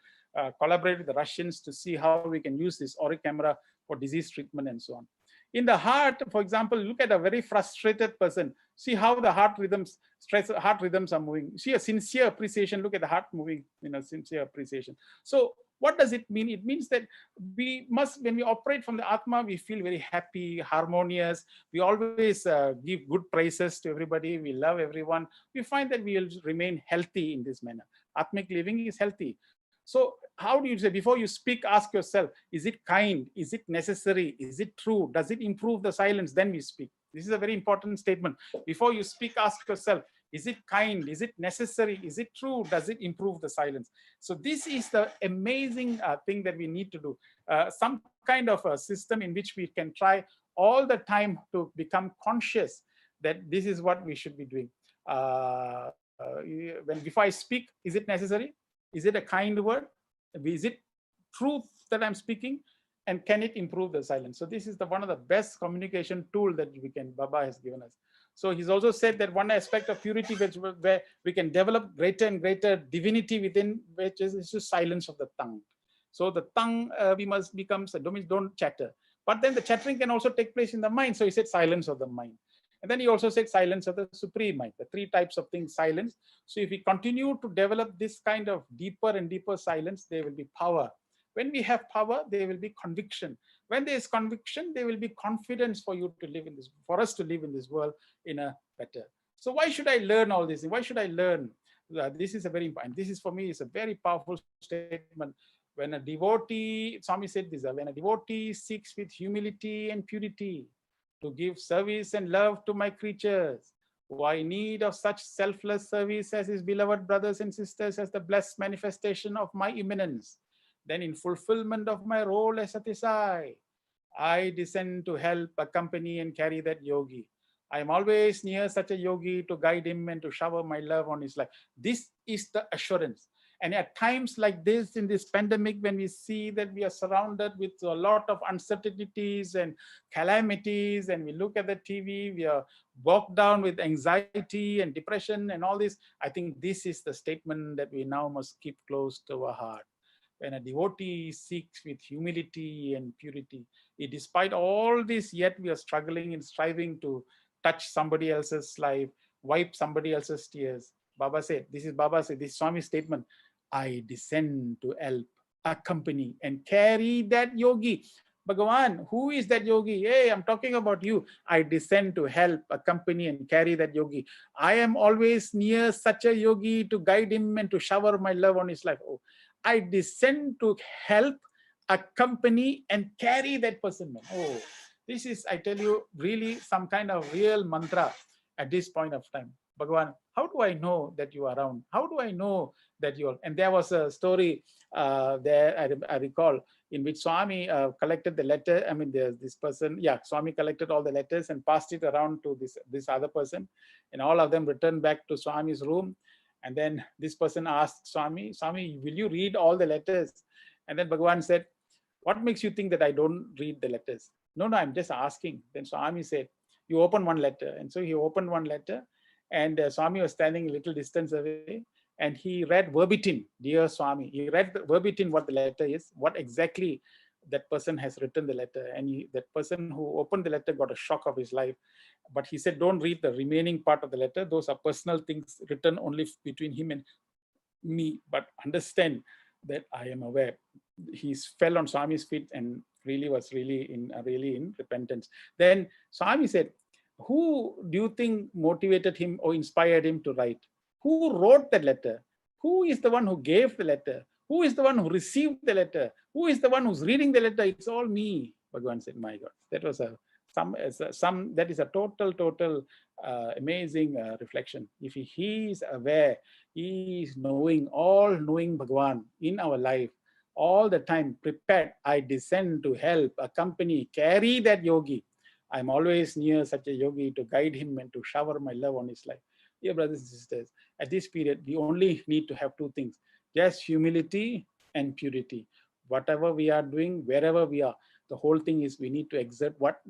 collaborate with the Russians to see how we can use this auric camera for disease treatment and so on. In the heart, for example, look at a very frustrated person. See how the heart rhythms are moving. See a sincere appreciation. Look at the heart moving in a sincere appreciation. So what does it mean? It means that we must, when we operate from the Atma, we feel very happy, harmonious. We always give good praises to everybody. We love everyone. We find that we will remain healthy in this manner. Atmic living is healthy. So how do you say, before you speak, ask yourself, is it kind? Is it necessary? Is it true? Does it improve the silence? Then we speak. This is a very important statement. Before you speak, ask yourself, is it kind? Is it necessary? Is it true? Does it improve the silence? So this is the amazing thing that we need to do. Some kind of a system in which we can try all the time to become conscious that this is what we should be doing. Before I speak, is it necessary? Is it a kind word? Is it truth that I'm speaking? And can it improve the silence? So this is one of the best communication tool that Baba has given us. So he's also said that one aspect of purity where we can develop greater and greater divinity within, which is the silence of the tongue. So the tongue, we must become, don't chatter. But then the chattering can also take place in the mind. So he said silence of the mind. And then he also said silence of the supreme mind, the three types of things, silence. So if we continue to develop this kind of deeper and deeper silence, there will be power. When we have power, there will be conviction. When there is conviction, there will be confidence for you to live in this, for us to live in this world in a better. So why should I learn all this? Why should I learn? This is a very important, this is for me, is a very powerful statement. When a devotee, Swami said this, when a devotee seeks with humility and purity to give service and love to my creatures, who are in need of such selfless service as his beloved brothers and sisters, as the blessed manifestation of my immanence, then in fulfillment of my role as Satisai, I descend to help, accompany, and carry that yogi. I am always near such a yogi to guide him and to shower my love on his life. This is the assurance. And at times like this, in this pandemic, when we see that we are surrounded with a lot of uncertainties and calamities, and we look at the TV, we are bogged down with anxiety and depression and all this, I think this is the statement that we now must keep close to our heart. When a devotee seeks with humility and purity, despite all this, yet we are struggling and striving to touch somebody else's life, wipe somebody else's tears. Baba said, this Swami statement, I descend to help, accompany, and carry that yogi. Bhagavan, who is that yogi? Hey, I'm talking about you. I descend to help, accompany, and carry that yogi. I am always near such a yogi to guide him and to shower my love on his life. Oh, I descend to help, accompany, and carry that person. Oh, this is, I tell you, really some kind of real mantra at this point of time. Bhagavan, how do I know that you are around? How do I know that you are? And there was a story there, I recall, in which Swami collected the letter. I mean, there's this person, Swami collected all the letters and passed it around to this other person. And all of them returned back to Swami's room. And then this person asked Swami, will you read all the letters? And then Bhagavan said, what makes you think that I don't read the letters? No, I'm just asking. Then Swami said, you open one letter. And so he opened one letter, and Swami was standing a little distance away, and he read verbatim, dear Swami. He read verbatim what the letter is, what exactly that person has written the letter. And that person who opened the letter got a shock of his life. But he said, don't read the remaining part of the letter. Those are personal things written only between him and me. But understand that I am aware. He fell on Swami's feet and was really in repentance. Then Swami said, who do you think motivated him or inspired him to write? Who wrote the letter? Who is the one who gave the letter? Who is the one who received the letter? Who is the one who's reading the letter? It's all me. Bhagavan said, my God, that was that is a total amazing reflection. If he is aware, he is knowing, all knowing Bhagavan in our life, all the time prepared. I descend to help, accompany, carry that yogi. I'm always near such a yogi to guide him and to shower my love on his life. Dear brothers and sisters, at this period, we only need to have two things, just humility and purity. Whatever we are doing, wherever we are, the whole thing is we need to exert what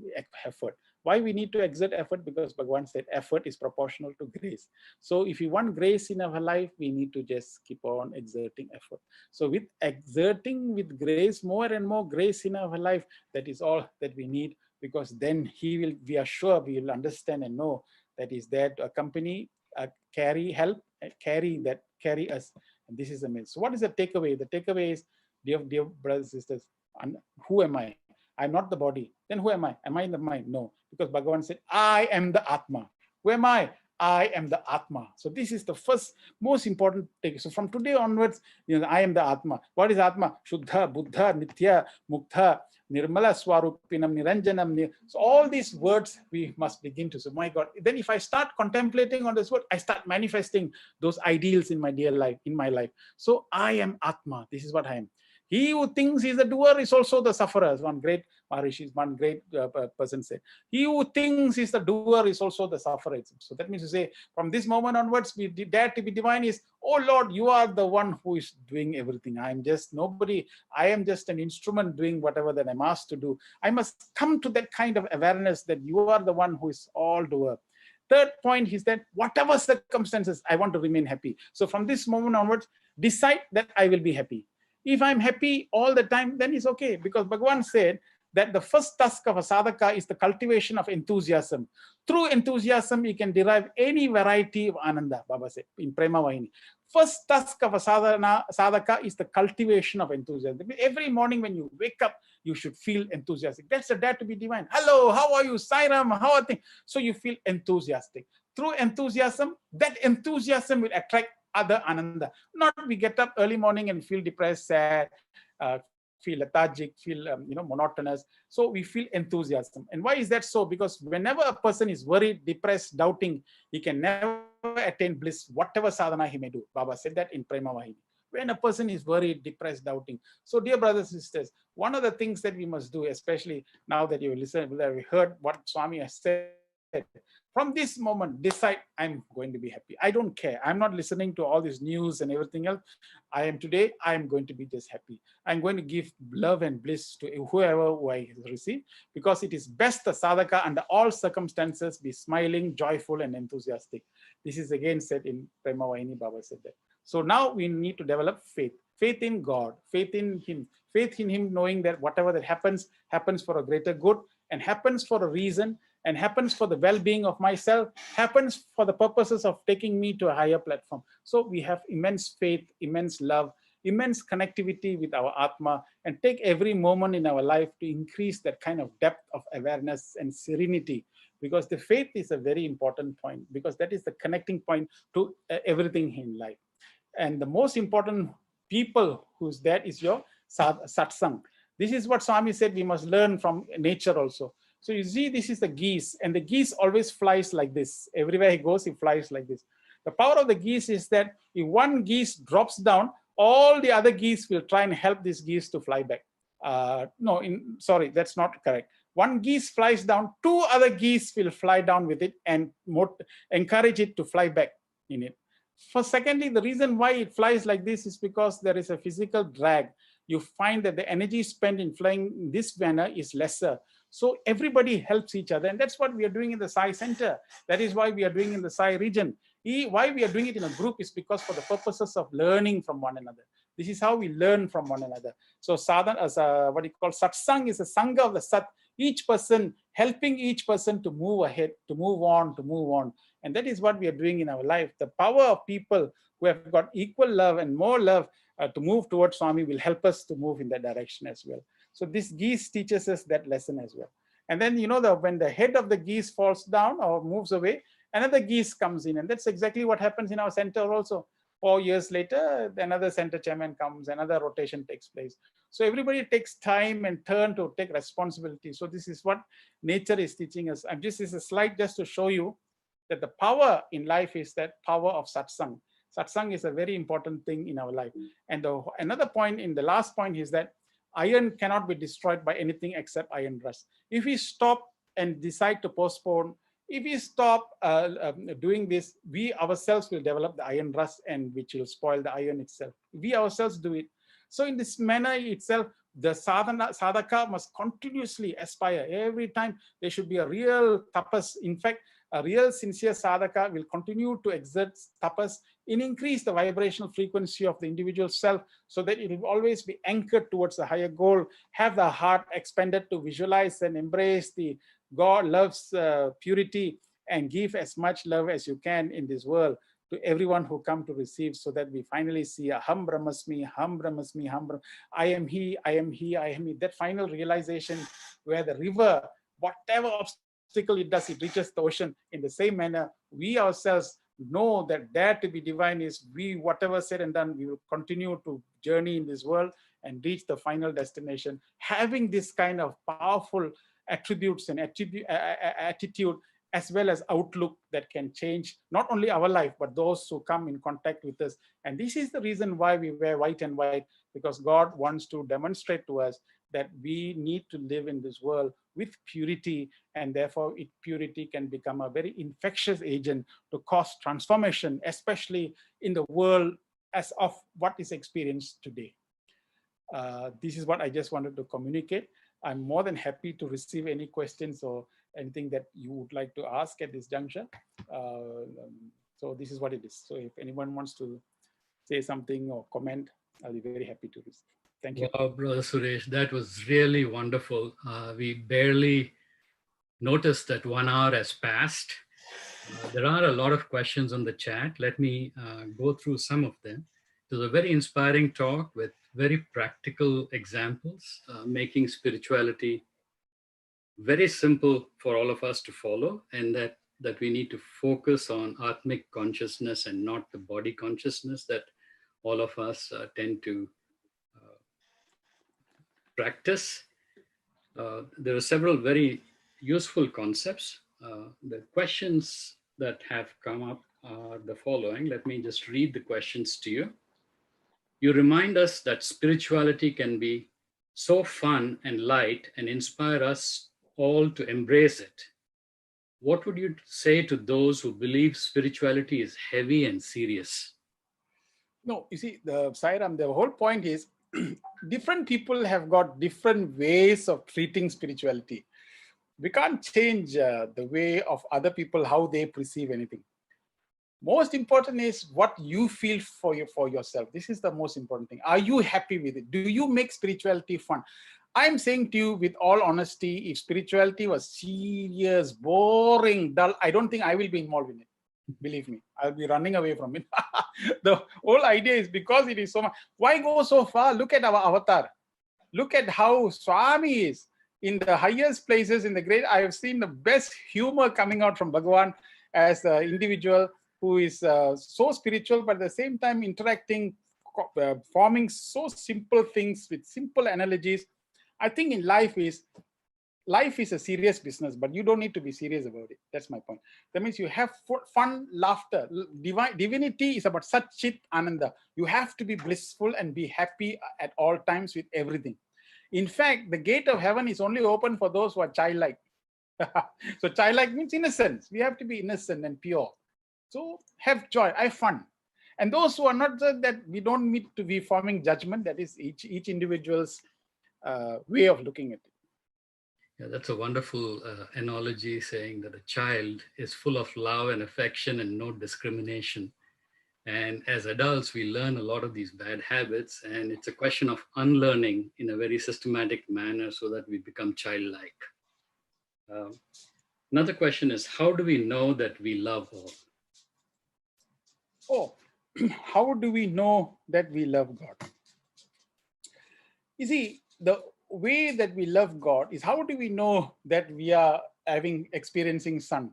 effort. Why we need to exert effort? Because Bhagavan said effort is proportional to grace. So if we want grace in our life, we need to just keep on exerting effort. So with exerting with grace, more and more grace in our life, that is all that we need, because then we are sure we will understand and know that is there to accompany, help, carry us. And this is the myth. So what is the takeaway? The takeaway is, dear brothers and sisters, who am I? I'm not the body. Then who am I? Am I in the mind? No, because Bhagavan said, I am the Atma. Who am I? I am the Atma. So this is the first most important take. So from today onwards, I am the Atma. What is Atma? Shuddha, Buddha, Nitya, Muktha, Nirmala Swarupinam, Niranjanam. So all these words we must begin to say, my God. Then if I start contemplating on this word, I start manifesting those ideals in my dear life, in my life. So I am Atma. This is what I am. He who thinks he is the doer is also the sufferer. As one great Maharishi, one great person said. He who thinks he is the doer is also the sufferer. So that means to say, from this moment onwards, we dare to be divine is, oh Lord, you are the one who is doing everything. I am just nobody. I am just an instrument doing whatever that I'm asked to do. I must come to that kind of awareness that you are the one who is all doer. Third point is that whatever circumstances, I want to remain happy. So from this moment onwards, decide that I will be happy. If I'm happy all the time, then it's okay, because Bhagavan said that the first task of a sadhaka is the cultivation of enthusiasm. Through enthusiasm, you can derive any variety of ananda, Baba said in Prema Vahini. First task of a sadhaka is the cultivation of enthusiasm. Every morning when you wake up, you should feel enthusiastic. That's a dare to be divine. Hello, how are you? Sairam, how are things? So you feel enthusiastic. Through enthusiasm, that enthusiasm will attract other ananda. Not we get up early morning and feel depressed, sad, feel lethargic, feel monotonous. So we feel enthusiasm. And why is that so? Because whenever a person is worried, depressed, doubting, he can never attain bliss, whatever sadhana he may do. Baba said that in Prema Vahini. When a person is worried, depressed, doubting. So dear brothers and sisters, one of the things that we must do, especially now that you listen, that we heard what Swami has said, from this moment, decide I'm going to be happy. I don't care. I'm not listening to all this news and everything else. I am going to be just happy. I'm going to give love and bliss to whoever who I receive, because it is best the sadhaka under all circumstances be smiling, joyful, and enthusiastic. This is again said in Prema Vahini, Baba said that. So now we need to develop faith. Faith in God, faith in Him, knowing that whatever that happens, happens for a greater good and happens for a reason and happens for the well-being of myself, happens for the purposes of taking me to a higher platform. So we have immense faith, immense love, immense connectivity with our Atma, and take every moment in our life to increase that kind of depth of awareness and serenity, because the faith is a very important point, because that is the connecting point to everything in life. And the most important people who's there is your satsang. This is what Swami said we must learn from nature also. So you see, this is the geese, and the geese always flies like this. Everywhere he goes, he flies like this. The power of the geese is that if one geese drops down, all the other geese will try and help this geese to fly back. Sorry, that's not correct. One geese flies down, two other geese will fly down with it and encourage it to fly back in it. For secondly, the reason why it flies like this is because there is a physical drag. You find that the energy spent in flying in this manner is lesser. So everybody helps each other. And that's what we are doing in the Sai Center. That is why we are doing in the Sai region. Why we are doing it in a group is because for the purposes of learning from one another. This is how we learn from one another. So sadhana, as what you call satsang, is a sangha of the sat. Each person helping each person to move ahead, to move on, to move on. And that is what we are doing in our life. The power of people who have got equal love and more love to move towards Swami will help us to move in that direction as well. So this geese teaches us that lesson as well. And then, when the head of the geese falls down or moves away, another geese comes in. And that's exactly what happens in our center also. 4 years later, another center chairman comes, another rotation takes place. So everybody takes time and turn to take responsibility. So this is what nature is teaching us. And this is a slide just to show you that the power in life is that power of satsang. Satsang is a very important thing in our life. And another point in the last point is that iron cannot be destroyed by anything except iron rust. If we stop and decide to postpone, if we stop doing this, we ourselves will develop the iron rust, and which will spoil the iron itself. We ourselves do it. So in this manner itself, the sadhaka must continuously aspire. Every time there should be a real tapas. In fact, a real sincere sadhaka will continue to exert tapas and increase the vibrational frequency of the individual self, so that it will always be anchored towards the higher goal, have the heart expanded to visualize and embrace the God loves purity, and give as much love as you can in this world to everyone who come to receive, so that we finally see a Ham Brahmasmi, Ham Brahmasmi, I am He, I am He, I am He. That final realization where the river, whatever obstacle it does, it reaches the ocean. In the same manner, we ourselves know that dare to be divine is we, whatever said and done, we will continue to journey in this world and reach the final destination, having this kind of powerful attributes and attitude, as well as outlook that can change not only our life, but those who come in contact with us. And this is the reason why we wear white and white, because God wants to demonstrate to us that we need to live in this world with purity, and therefore purity can become a very infectious agent to cause transformation, especially in the world as of what is experienced today. This is what I just wanted to communicate. I'm more than happy to receive any questions or anything that you would like to ask at this juncture. So this is what it is. So if anyone wants to say something or comment, I'll be very happy to receive. Thank you. Wow, Brother Suresh, that was really wonderful. We barely noticed that 1 hour has passed. There are a lot of questions on the chat. Let me go through some of them. It was a very inspiring talk with very practical examples, making spirituality very simple for all of us to follow, and that we need to focus on Atmic consciousness and not the body consciousness that all of us tend to practice. There are several very useful concepts. The questions that have come up are the following. Let me just read the questions to you. You remind us that spirituality can be so fun and light and inspire us all to embrace it. What would you say to those who believe spirituality is heavy and serious? No, you see, the Sairam, the whole point is different people have got different ways of treating spirituality. We can't change the way of other people, how they perceive anything. Most important is what you feel for yourself. This is the most important thing. Are you happy with it? Do you make spirituality fun? I'm saying to you with all honesty, if spirituality was serious, boring, dull, I don't think I will be involved in it. Believe me, I'll be running away from it. The whole idea is because it is so much. Why go so far? Look at our avatar. Look at how Swami is in the highest places, in the great. I have seen the best humor coming out from Bhagavan as the individual who is so spiritual, but at the same time interacting, forming so simple things with simple analogies. I think in life is a serious business, but you don't need to be serious about it. That's my point. That means you have fun, laughter. Divinity is about Sat Chit Ananda. You have to be blissful and be happy at all times with everything. In fact, the gate of heaven is only open for those who are childlike. So childlike means innocence. We have to be innocent and pure. So have joy, have fun. And those who are not, that we don't need to be forming judgment. That is each individual's way of looking at it. Yeah, that's a wonderful analogy, saying that a child is full of love and affection and no discrimination. And as adults, we learn a lot of these bad habits, and it's a question of unlearning in a very systematic manner so that we become childlike. Another question is, how do we know that we love all? Oh, how do we know that we love God? You see, the way that we love God is, how do we know that we are experiencing sun,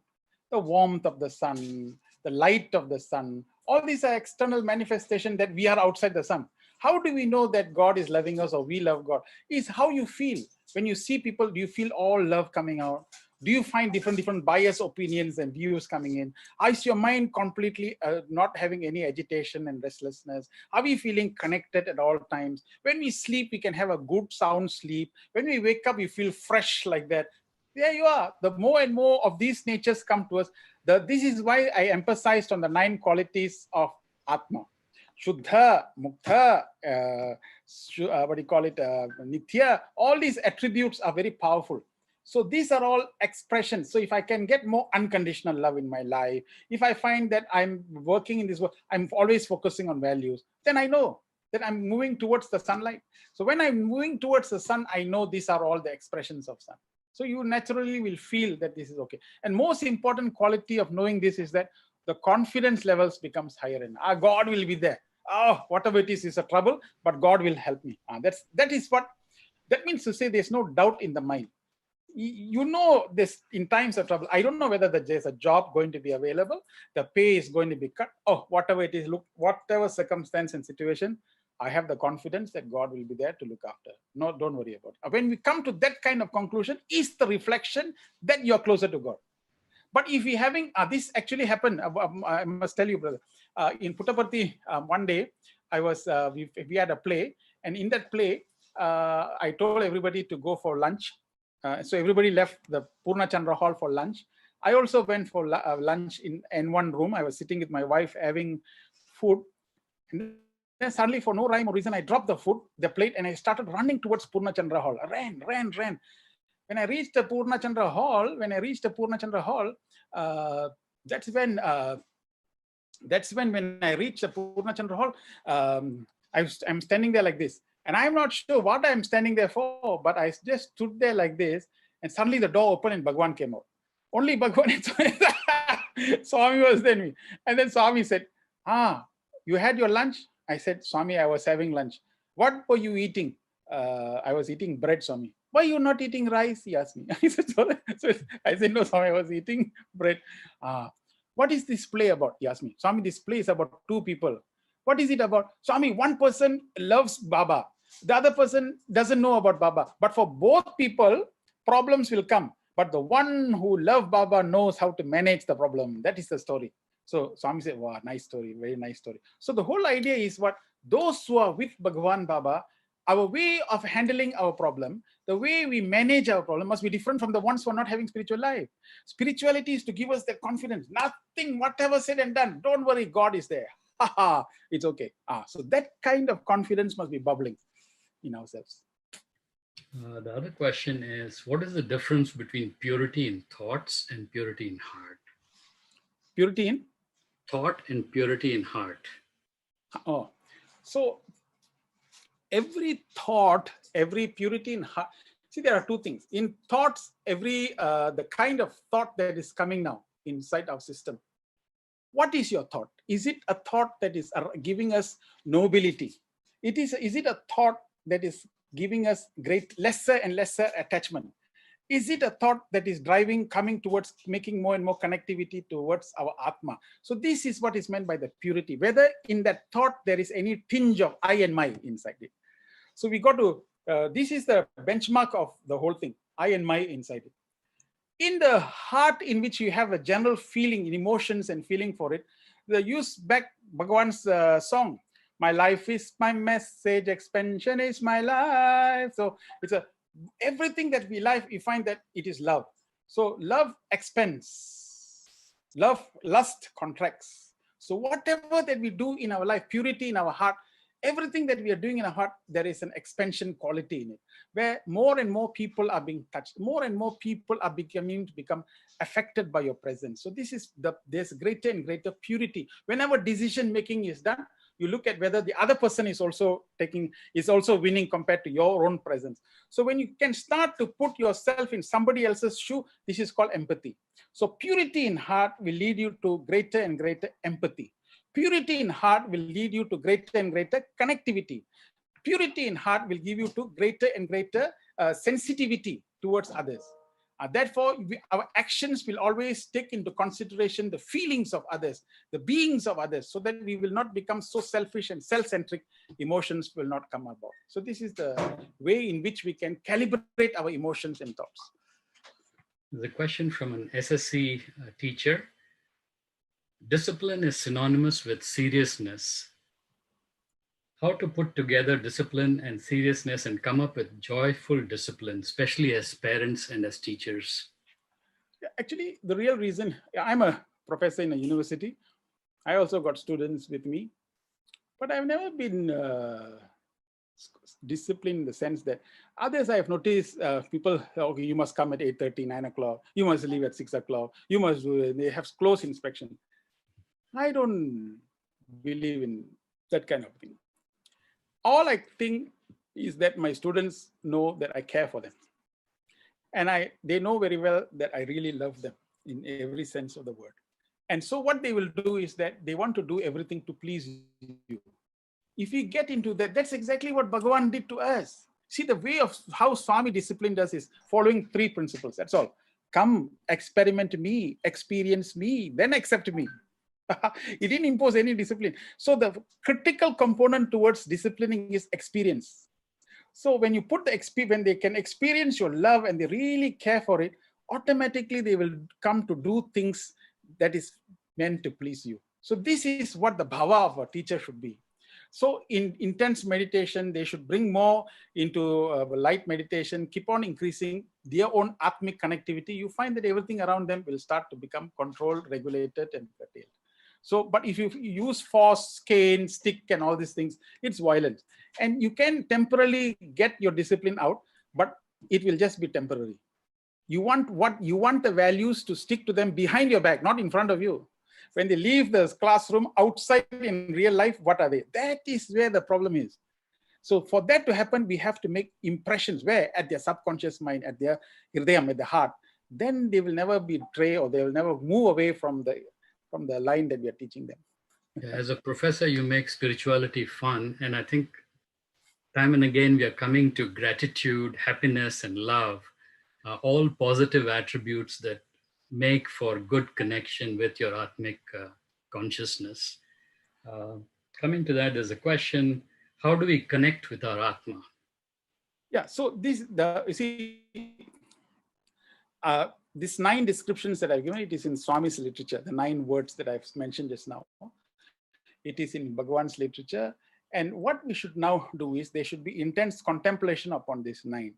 the warmth of the sun, the light of the sun? All these are external manifestations that we are outside the sun. How do we know that God is loving us or we love God? Is how you feel. When you see people, do you feel all love coming out? Do you find different biased opinions and views coming in? Is your mind completely not having any agitation and restlessness? Are we feeling connected at all times? When we sleep, we can have a good sound sleep. When we wake up, we feel fresh like that. There you are. The more and more of these natures come to us. This is why I emphasized on the 9 qualities of Atma. Shuddha, Muktha, what do you call it, Nitya. All these attributes are very powerful. So these are all expressions. So if I can get more unconditional love in my life, if I find that I'm working in this work, I'm always focusing on values, then I know that I'm moving towards the sunlight. So when I'm moving towards the sun, I know these are all the expressions of sun. So you naturally will feel that this is okay. And most important quality of knowing this is that the confidence levels becomes higher, and God will be there. Oh, whatever it is a trouble, but God will help me. That means to say there's no doubt in the mind. You know this in times of trouble. I don't know whether there's a job going to be available, the pay is going to be cut, oh, whatever it is, look, whatever circumstance and situation, I have the confidence that God will be there to look after. No, don't worry about it. When we come to that kind of conclusion, is the reflection that you're closer to God. But if we having this actually happened, I must tell you, brother, in Puttaparthi, one day we had a play, and in that play I told everybody to go for lunch. So everybody left the Purna Chandra hall for lunch. I also went for lunch in one room. I was sitting with my wife having food. And then suddenly, for no rhyme or reason, I dropped the plate, and I started running towards Purna Chandra hall. I ran. When I reached the Purna Chandra hall, that's when when I reached the Purna Chandra hall, I'm standing there like this, and I'm not sure what I'm standing there for, but I just stood there like this, and suddenly the door opened and Bhagwan came out. Only Bhagwan. Swami was then me. And then Swami said, you had your lunch? I said, Swami, I was having lunch. What were you eating? I was eating bread, Swami. Why you not eating rice? He asked me. I said, so I said, no, Swami, I was eating bread. What is this play about? He asked me. Swami, this play is about two people. What is it about? Swami, one person loves Baba. The other person doesn't know about Baba. But for both people, problems will come. But the one who loves Baba knows how to manage the problem. That is the story. So Swami said, wow, nice story, very nice story. So the whole idea is what those who are with Bhagavan Baba, our way of handling our problem, the way we manage our problem must be different from the ones who are not having spiritual life. Spirituality is to give us that confidence. Nothing, whatever said and done, don't worry, God is there. It's okay. So that kind of confidence must be bubbling in ourselves. The other question is, what is the difference between purity in thoughts and purity in heart? Purity in? Thought and purity in heart. So every thought, every purity in heart. See, there are two things. In thoughts, the kind of thought that is coming now inside our system. What is your thought? Is it a thought that is giving us nobility? Is it a thought that is giving us lesser and lesser attachment? Is it a thought that is coming towards making more and more connectivity towards our Atma? So this is what is meant by the purity, whether in that thought there is any tinge of I and my inside it. So we got to, this is the benchmark of the whole thing, I and my inside it. In the heart in which you have a general feeling, emotions and feeling for it, the use back Bhagavan's song, my life is my message, expansion is my life. So it's everything that we life, we find that it is love. So love expands, lust contracts. So whatever that we do in our life, purity in our heart, everything that we are doing in our heart, there is an expansion quality in it, where more and more people are being touched, more and more people are become affected by your presence. So this is there's greater and greater purity. Whenever decision making is done, you look at whether the other person is also winning compared to your own presence. So when you can start to put yourself in somebody else's shoe, this is called empathy. So purity in heart will lead you to greater and greater empathy. Purity in heart will lead you to greater and greater connectivity. Purity in heart will give you to greater and greater sensitivity towards others. Therefore, our actions will always take into consideration the feelings of others, the beings of others, so that we will not become so selfish and self-centric. Emotions will not come about. So this is the way in which we can calibrate our emotions and thoughts. There's a question from an SSC teacher. Discipline is synonymous with seriousness. How to put together discipline and seriousness and come up with joyful discipline, especially as parents and as teachers? Actually, the real reason, I'm a professor in a university. I also got students with me, but I've never been disciplined in the sense that others I have noticed people, okay, you must come at 8:30, 9 o'clock, you must leave at 6 o'clock, you must do, they have close inspection. I don't believe in that kind of thing. All I think is that my students know that I care for them. And they know very well that I really love them in every sense of the word. And so what they will do is that they want to do everything to please you. If we get into that, that's exactly what Bhagavan did to us. See, the way of how Swami disciplined us is following 3 principles. That's all. Come, experiment me, experience me, then accept me. He didn't impose any discipline. So the critical component towards disciplining is experience. So when you put when they can experience your love and they really care for it, automatically they will come to do things that is meant to please you. So this is what the bhava of a teacher should be. So in intense meditation, they should bring more into light meditation, keep on increasing their own atmic connectivity. You find that everything around them will start to become controlled, regulated, and curtailed. So, but if you use force, cane, stick, and all these things, it's violent. And you can temporarily get your discipline out, but it will just be temporary. You want the values to stick to them behind your back, not in front of you. When they leave the classroom outside in real life, what are they? That is where the problem is. So for that to happen, we have to make impressions where at their subconscious mind, at their hridayam, at the heart. Then they will never betray, or they will never move away from the line that we are teaching them. As a professor, you make spirituality fun. And I think time and again we are coming to gratitude, happiness, and love, all positive attributes that make for good connection with your Atmic consciousness. Uh, Coming to that, there's a question: how do we connect with our Atma? Yeah. So you see, these 9 descriptions that I've given, it is in Swami's literature, the 9 words that I've mentioned just now. It is in Bhagwan's literature. And what we should now do is there should be intense contemplation upon these 9.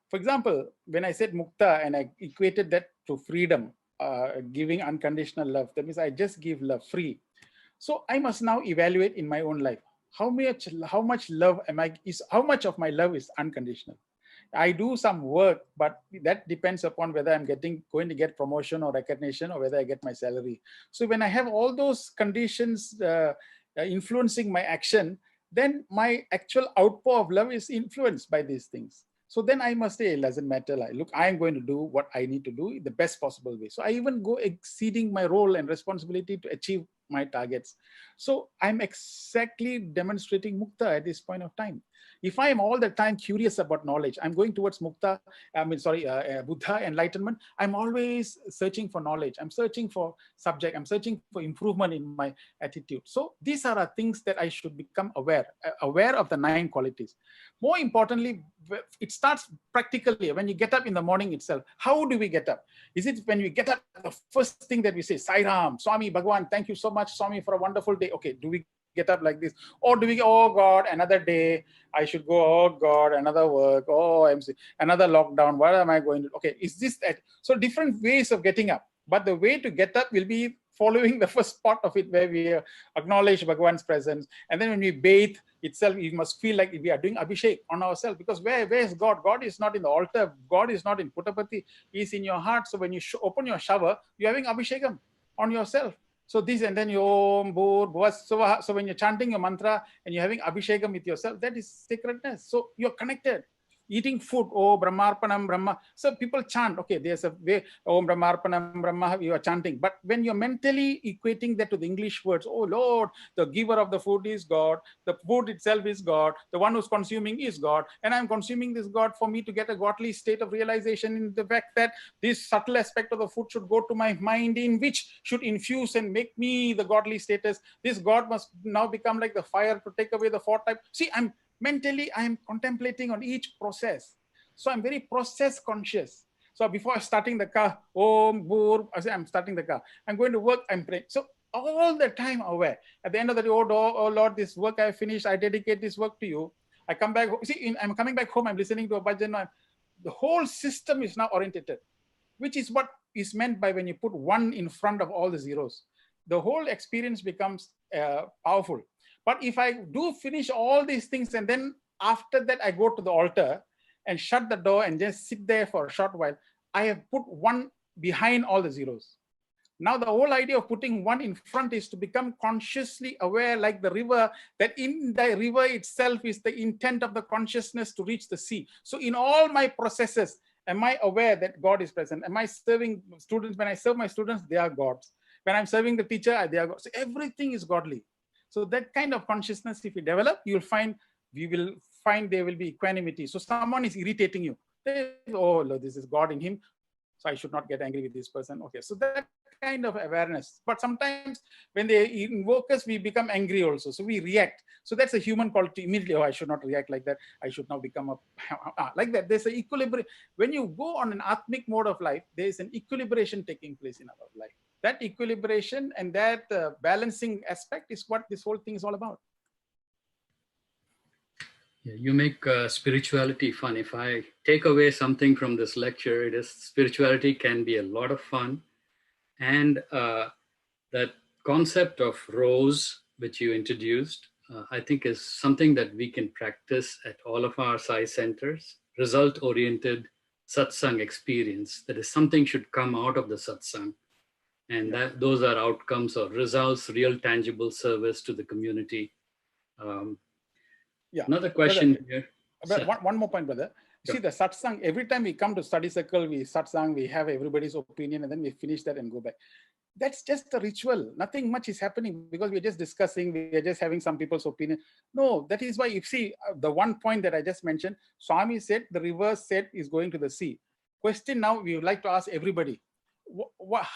For example, when I said mukta and I equated that to freedom, giving unconditional love, that means I just give love free. So I must now evaluate in my own life how much love am I is how much of my love is unconditional. I do some work, but that depends upon whether I'm going to get promotion or recognition, or whether I get my salary. So when I have all those conditions influencing my action, then my actual outpour of love is influenced by these things. So then I must say, it doesn't matter. Like, look, I am going to do what I need to do in the best possible way. So I even go exceeding my role and responsibility to achieve my targets. So I'm exactly demonstrating mukta at this point of time. If I am all the time curious about knowledge, I'm going towards mukta, Buddha enlightenment. I'm always searching for knowledge. I'm searching for subject. I'm searching for improvement in my attitude. So these are things that I should become aware of the 9 qualities. More importantly, it starts practically when you get up in the morning itself. How do we get up? Is it when we get up, the first thing that we say, Sai Ram, Swami, Bhagwan, thank you so much, Swami, for a wonderful day. Okay, do we get up like this? Or do we, oh God, another day, I should go, oh God, another work, oh, another lockdown, what am I going to, okay, is this that? So different ways of getting up. But the way to get up will be following the first part of it, where we acknowledge Bhagwan's presence. And then when we bathe itself, we must feel like we are doing Abhishek on ourselves. Because where is God? God is not in the altar. God is not in Puttapati. He is in your heart. So when you open your shower, you're having Abhishekam on yourself. So this, and then you Om, Bhur, Bhuva. So when you're chanting your mantra and you're having Abhishekam with yourself, that is sacredness. So you're connected. Eating food, oh Brahmarpanam Brahma. So people chant, okay, there's a way, oh Brahmarpanam Brahma, you are chanting. But when you're mentally equating that to the English words, oh Lord, the giver of the food is God, the food itself is God, the one who's consuming is God, and I'm consuming this God for me to get a godly state of realization in the fact that this subtle aspect of the food should go to my mind, in which should infuse and make me the godly status. This God must now become like the fire to take away the 4 type. See, mentally, I am contemplating on each process. So I'm very process conscious. So before starting the car, Om, Bhur, I'm starting the car. I'm going to work, I'm praying. So all the time aware. At the end of the day, oh Lord, this work I finished, I dedicate this work to you. I come back, see, I'm coming back home, I'm listening to a bhajan. The whole system is now orientated, which is what is meant by when you put 1 in front of all the zeros. The whole experience becomes powerful. But if I do finish all these things, and then after that I go to the altar and shut the door and just sit there for a short while, I have put 1 behind all the zeros. Now the whole idea of putting 1 in front is to become consciously aware, like the river, that in the river itself is the intent of the consciousness to reach the sea. So in all my processes, am I aware that God is present? Am I serving students? When I serve my students, they are gods. When I'm serving the teacher, they are gods. So everything is godly. So that kind of consciousness, if you develop, we will find there will be equanimity. So someone is irritating you. Oh, this is God in him, so I should not get angry with this person. Okay, so that kind of awareness. But sometimes when they invoke us, we become angry also. So we react. So that's a human quality. Immediately, oh, I should not react like that. I should now become like that. There's an equilibrium. When you go on an Atmic mode of life, there is an equilibration taking place in our life. That equilibration and that balancing aspect is what this whole thing is all about. Yeah, you make spirituality fun. If I take away something from this lecture, it is spirituality can be a lot of fun. And that concept of rose, which you introduced, I think is something that we can practice at all of our Sai centers. Result-oriented satsang experience. That is, something should come out of the satsang. And that those are outcomes or results, real tangible service to the community. Um, Yeah, Another brother. question here. But Sir. one more point, brother. See, Sure. the satsang, every time we come to study circle, we satsang, we have everybody's opinion, and then we finish that and go back. That's just a ritual. Nothing much is happening because we're just discussing, we are just having some people's opinion. No, that is why you see the one point that I just mentioned, Swami said the river said is going to the sea. Question now we would like to ask everybody,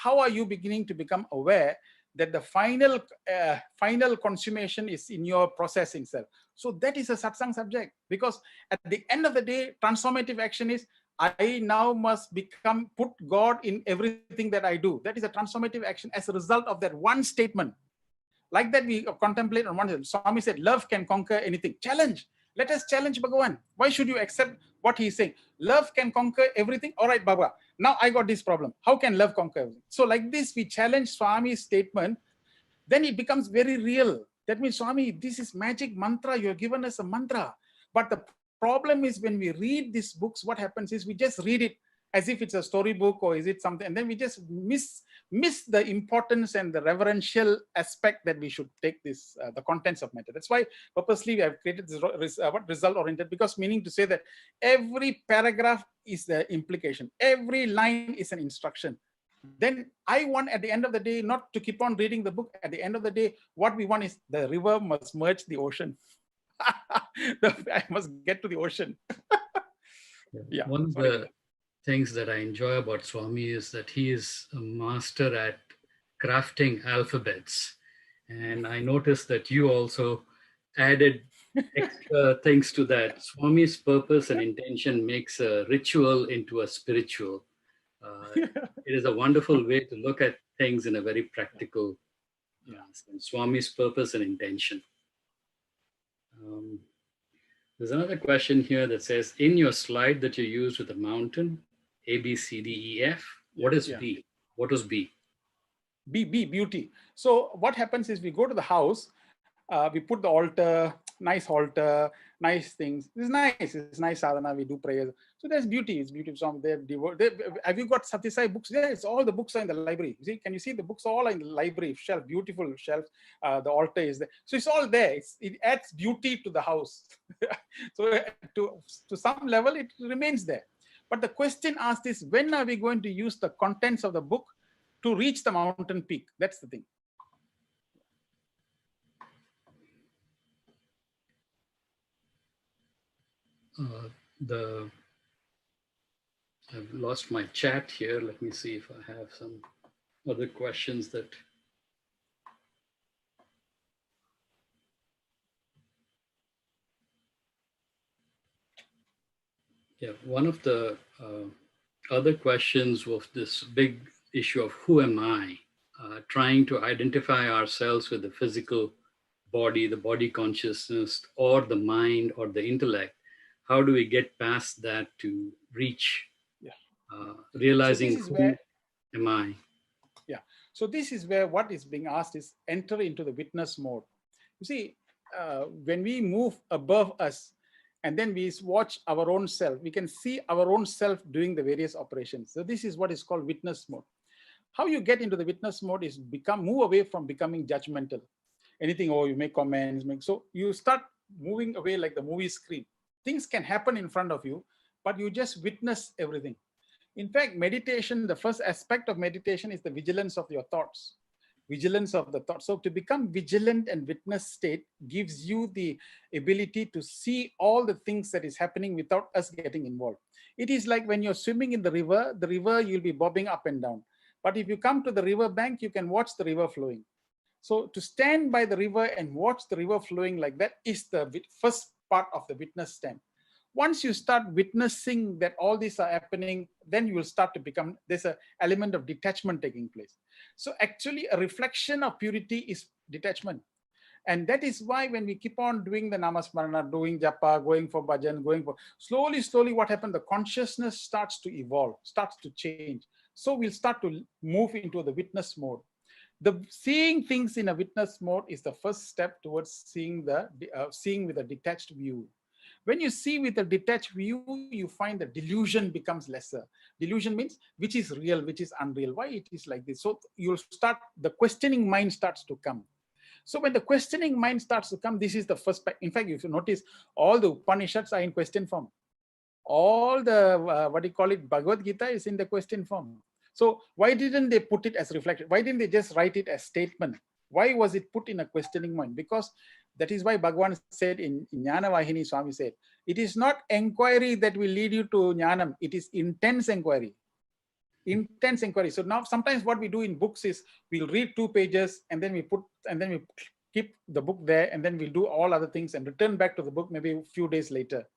how are you beginning to become aware that the final consummation is in your processing self? So that is a satsang subject, because at the end of the day, transformative action is I now must put God in everything that I do. That is a transformative action as a result of that one statement. Like that, we contemplate on one hand. Swami said, love can conquer anything. Challenge. Let us challenge Bhagavan. Why should you accept what he is saying? Love can conquer everything. All right, Baba. Now I got this problem. How can love conquer everything? So like this, we challenge Swami's statement. Then it becomes very real. That means, Swami, this is magic mantra. You have given us a mantra. But the problem is when we read these books, what happens is we just read it as if it's a storybook or is it something, and then we just miss the importance and the reverential aspect that we should take this the contents of matter. That's why purposely we have created this result oriented, because meaning to say that every paragraph is the implication, every line is an instruction. Then I want at the end of the day not to keep on reading the book. At the end of the day, what we want is the river must merge the ocean. I must get to the ocean. Yeah, One of sorry. the things that I enjoy about Swami is that he is a master at crafting alphabets. And I noticed that you also added extra things to that. Swami's purpose and intention makes a ritual into a spiritual. It is a wonderful way to look at things in a very practical sense. Swami's purpose and intention. Um, there's another question here that says, in your slide that you used with the mountain, A, B, C, D, E, F, what is B? What was B? Beauty. So what happens is we go to the house, we put the altar, nice things. It's nice sadhana, we do prayers. So there's beauty, it's beauty. Have you got Satisai books? Yeah, it's all the books are in the library. See, can you see the books all are in the library shelf, beautiful shelf. The altar is there. So it's all there. It adds beauty to the house. So to some level, it remains there. But the question asked is, when are we going to use the contents of the book to reach the mountain peak? That's the thing. I've lost my chat here. Let me see if I have some other questions that. Yeah, one of the other questions was this big issue of who am I? Trying to identify ourselves with the physical body, the body consciousness, or the mind or the intellect. How do we get past that to reach realizing who am I? Yeah. So this is where what is being asked is enter into the witness mode. You see, when we move above us and then we watch our own self, we can see our own self doing the various operations. So this is what is called witness mode. How you get into the witness mode is move away from becoming judgmental. Anything, oh, you make comments, so you start moving away like the movie screen. Things can happen in front of you, but you just witness everything. In fact, meditation, the first aspect of meditation is the vigilance of your thoughts. Vigilance of the thoughts. So to become vigilant and witness state gives you the ability to see all the things that is happening without us getting involved. It is like when you're swimming in the river, you'll be bobbing up and down. But if you come to the river bank, you can watch the river flowing. So to stand by the river and watch the river flowing like that is the first part of the witness stand. Once you start witnessing that all these are happening, then you will start to become, there's an element of detachment taking place. So actually a reflection of purity is detachment. And that is why when we keep on doing the namasmarana, doing japa, going for bhajan, slowly what happened, the consciousness starts to evolve, starts to change. So we'll start to move into the witness mode. The seeing things in a witness mode is the first step towards seeing with a detached view. When you see with a detached view, you find the delusion becomes lesser. Delusion means which is real, which is unreal, why it is like this. So you'll start, the questioning mind starts to come. So when the questioning mind starts to come, this is the first. In fact, if you notice, all the Upanishads are in question form. All the what do you call it, Bhagavad Gita is in the question form. So why didn't they put it as reflection? Why didn't they just write it as statement? Why was it put in a questioning mind? Because that is why Bhagavan said in Jnana Vahini, Swami said, it is not inquiry that will lead you to Jnanam, it is intense inquiry. Intense inquiry. So now sometimes what we do in books is we'll read 2 pages and then we keep the book there, and then we'll do all other things and return back to the book maybe a few days later.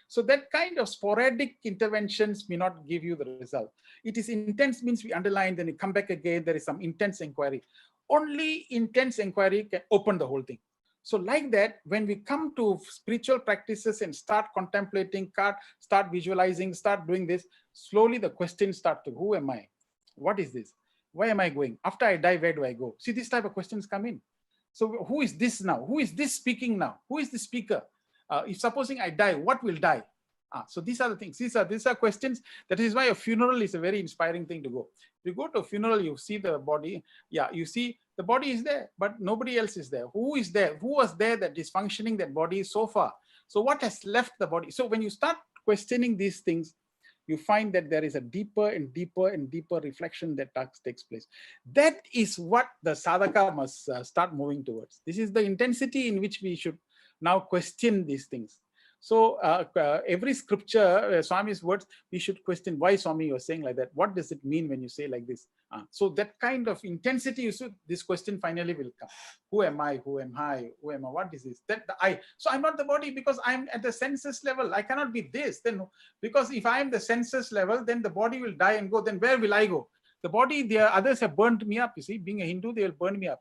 So that kind of sporadic interventions may not give you the result. It is intense means we underline, then we come back again, there is some intense inquiry. Only intense inquiry can open the whole thing. So like that, when we come to spiritual practices and start contemplating, start visualizing, start doing this, slowly the questions start to, who am I? What is this? Where am I going? After I die, where do I go? See, this type of questions come in. So who is this now? Who is this speaking now? Who is the speaker? If supposing I die, what will die? So these are the things. These are questions. That is why a funeral is a very inspiring thing to go. If you go to a funeral, you see the body. Yeah, you see the body is there, but nobody else is there. Who is there? Who was there that is functioning that body so far? So what has left the body? So when you start questioning these things, you find that there is a deeper and deeper and deeper reflection that takes place. That is what the sadhaka must start moving towards. This is the intensity in which we should now question these things. So every scripture, Swami's words, we should question why Swami you're saying like that. What does it mean when you say like this? So that kind of intensity, you see, this question finally will come. Who am I? Who am I? Who am I? What is this? That the I. So I'm not the body because I'm at the senses level. I cannot be this. Then because if I am the senses level, then the body will die and go. Then where will I go? The body, the others have burned me up. You see, being a Hindu, they will burn me up.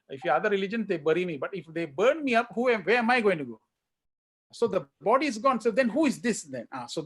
If you're other religions, they bury me. But if they burn me up, where am I going to go? So the body is gone. So then who is this then? So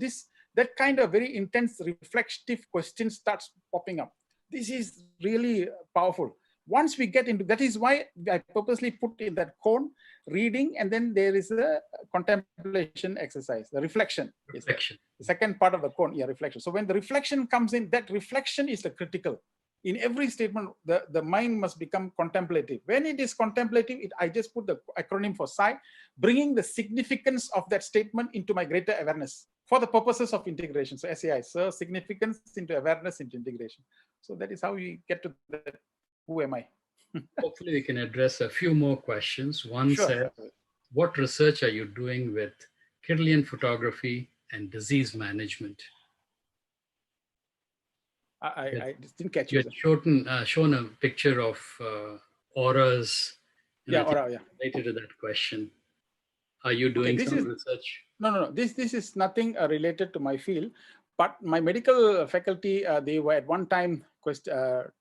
that kind of very intense reflective question starts popping up. This is really powerful. Once we get into, that is why I purposely put in that cone, reading, and then there is a contemplation exercise, the reflection. Reflection. The second part of the cone, reflection. So when the reflection comes in, that reflection is the critical. In every statement, the mind must become contemplative. When it is contemplative, I just put the acronym for SAI, bringing the significance of that statement into my greater awareness for the purposes of integration. So SAI, so significance into awareness into integration. So that is how we get to that. Who am I? Hopefully we can address a few more questions. One Sure. said, what research are you doing with Kirlian photography and disease management? I didn't catch You you. had shown a picture of auras. And I think Aura, related to that question. Are you doing some research? No. This is nothing related to my field, but my medical faculty, they were at one time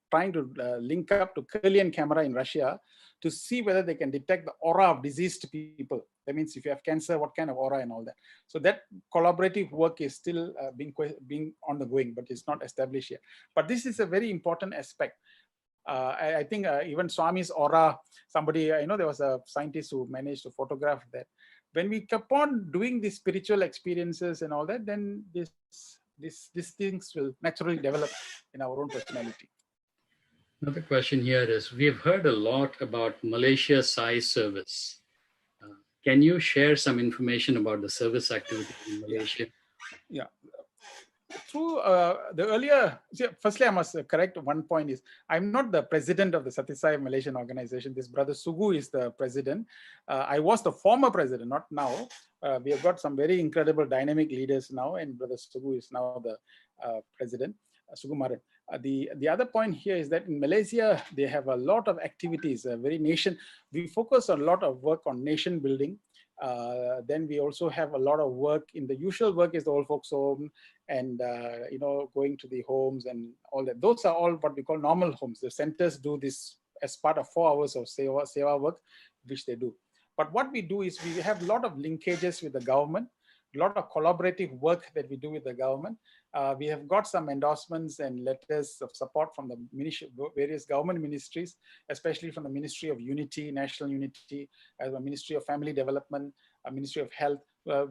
trying to link up to Kirlian camera in Russia to see whether they can detect the aura of diseased people. That means if you have cancer, what kind of aura and all that. So that collaborative work is still being ongoing, but it's not established yet. But this is a very important aspect. I think even Swami's aura, somebody, there was a scientist who managed to photograph that. When we kept on doing these spiritual experiences and all that, then these things will naturally develop in our own personality. Another question here is, we have heard a lot about Malaysia Sai service. Can you share some information about the service activity in Malaysia? Yeah. Through the earlier, firstly, I must correct one point is, I'm not the president of the Satisai Malaysian organization. This brother Sugu is the president. I was the former president, not now. We have got some very incredible dynamic leaders now, and brother Sugu is now the president, Sugumaran. The other point here is that in Malaysia, they have a lot of activities, we focus a lot of work on nation building. Then we also have a lot of work in the usual work is the old folks home and going to the homes and all that. Those are all what we call normal homes. The centers do this as part of 4 hours of seva work, which they do. But what we do is we have a lot of linkages with the government, a lot of collaborative work that we do with the government. We have got some endorsements and letters of support from the various government ministries, especially from the Ministry of Unity, National Unity, as the Ministry of Family Development, Ministry of Health.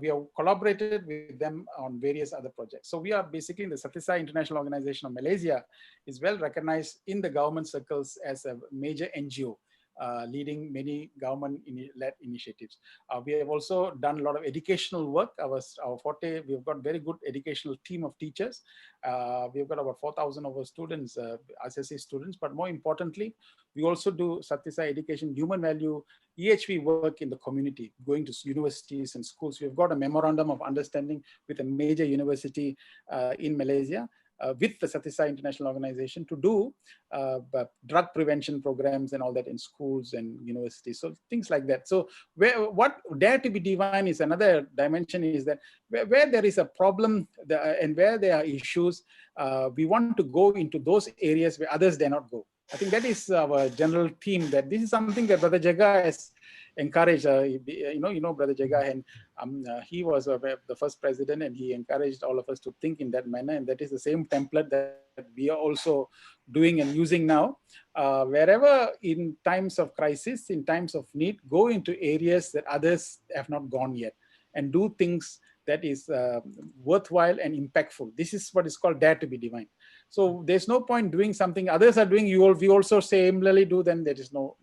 we have collaborated with them on various other projects. So we are basically in the Satisai International Organization of Malaysia is well recognized in the government circles as a major NGO. Leading many government-led initiatives. We have also done a lot of educational work. Our forte, we've got very good educational team of teachers. We've got about 4,000 of our students, SSC students, but more importantly, we also do Satisai education, human value, EHV work in the community, going to universities and schools. We've got a memorandum of understanding with a major university in Malaysia. With the Satisai International Organization to do drug prevention programs and all that in schools and universities. So things like that. So what Dare to be Divine is another dimension is that where there is a problem and where there are issues, we want to go into those areas where others dare not go. I think that is our general theme, that this is something that Brother Jaga has encouraged. Brother Jaga, and he was the first president, and he encouraged all of us to think in that manner. And that is the same template that we are also doing and using now. Wherever in times of crisis, in times of need, go into areas that others have not gone yet and do things that is worthwhile and impactful. This is what is called Dare to be Divine. So there's no point doing something others are doing. We also similarly do. Then there's no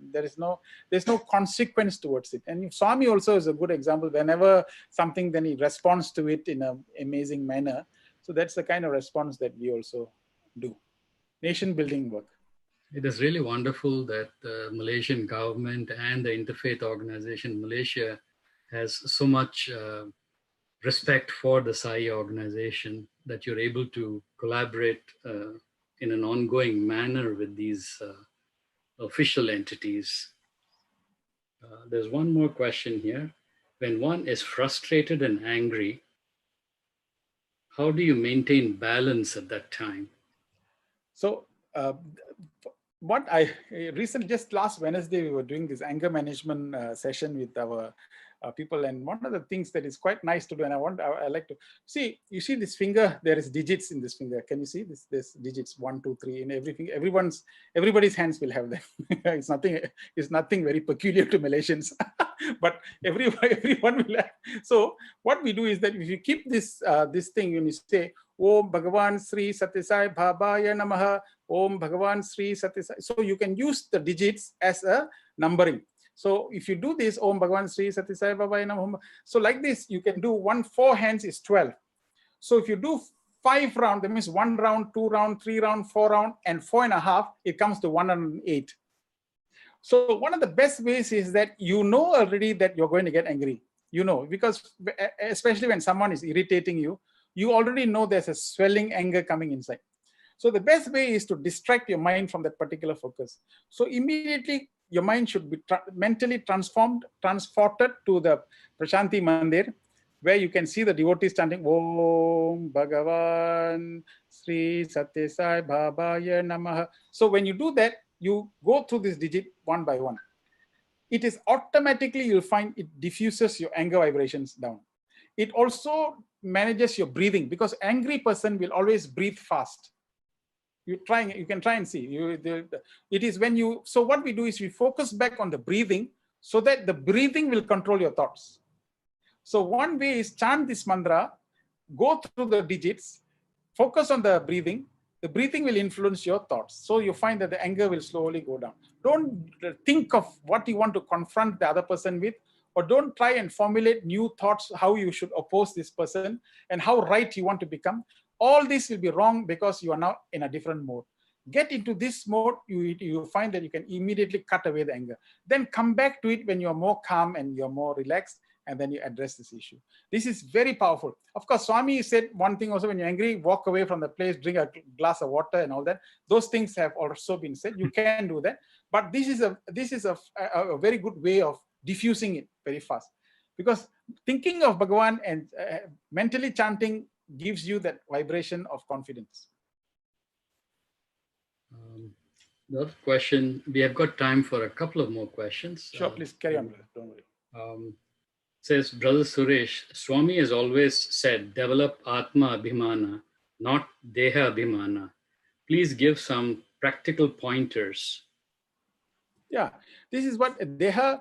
consequence towards it. And Swami also is a good example. Whenever something, then he responds to it in an amazing manner. So that's the kind of response that we also do. Nation building work. It is really wonderful that the Malaysian government and the Interfaith Organization Malaysia has so much respect for the SAI organization, that you're able to collaborate in an ongoing manner with these official entities. There's one more question here. When one is frustrated and angry, how do you maintain balance at that time? So what I recently, just last Wednesday, we were doing this anger management session with our people, and one of the things that is quite nice to do, and I like to see, you see this finger, there is digits in this finger. Can you see this? There's digits 1, 2, 3 in everything. Everybody's hands will have them. It's nothing very peculiar to Malaysians, but everyone will have. So what we do is that if you keep this thing, when you say Om Bhagavan Sri Satyasai Bhabaya Namaha, Om Bhagavan Sri Satyasai, so you can use the digits as a numbering. So if you do this, Om Bhagavan Sri Satyasai Bhabaya Namaha, so like this, you can do 4 hands is 12. So if you do 5 rounds, that means 1 round, 2 round, 3 round, 4 round, and 4.5, it comes to 108. So one of the best ways is that you know already that you're going to get angry. You know, because especially when someone is irritating you, you already know there's a swelling anger coming inside. So the best way is to distract your mind from that particular focus. So immediately your mind should be mentally transported to the Prashanti Mandir, where you can see the devotees chanting Om Bhagavan Sri Satyasai Bhabaya Namaha. So when you do that, you go through this digit one by one. It is automatically, you'll find it diffuses your anger vibrations down. It also manages your breathing, because angry person will always breathe fast. You can try and see. It is when you, so what we do is we focus back on the breathing, so that the breathing will control your thoughts. So one way is chant this mantra, go through the digits, focus on the breathing. The breathing will influence your thoughts. So you find that the anger will slowly go down. Don't think of what you want to confront the other person with, or don't try and formulate new thoughts, how you should oppose this person and how right you want to become. All this will be wrong, because you are now in a different mode. Get into this mode, you find that you can immediately cut away the anger. Then come back to it when you're more calm and you're more relaxed, and then you address this issue. This is very powerful. Of course, Swami said one thing also: when you're angry, walk away from the place, drink a glass of water and all that. Those things have also been said. You can do that. But this is a very good way of diffusing it very fast. Because thinking of Bhagavan and mentally chanting gives you that vibration of confidence. The other question, we have got time for a couple of more questions. Sure, please carry on, brother. Don't worry. Says Brother Suresh, Swami has always said, develop Atma Abhimana, not Deha Abhimana. Please give some practical pointers. Yeah, this is what Deha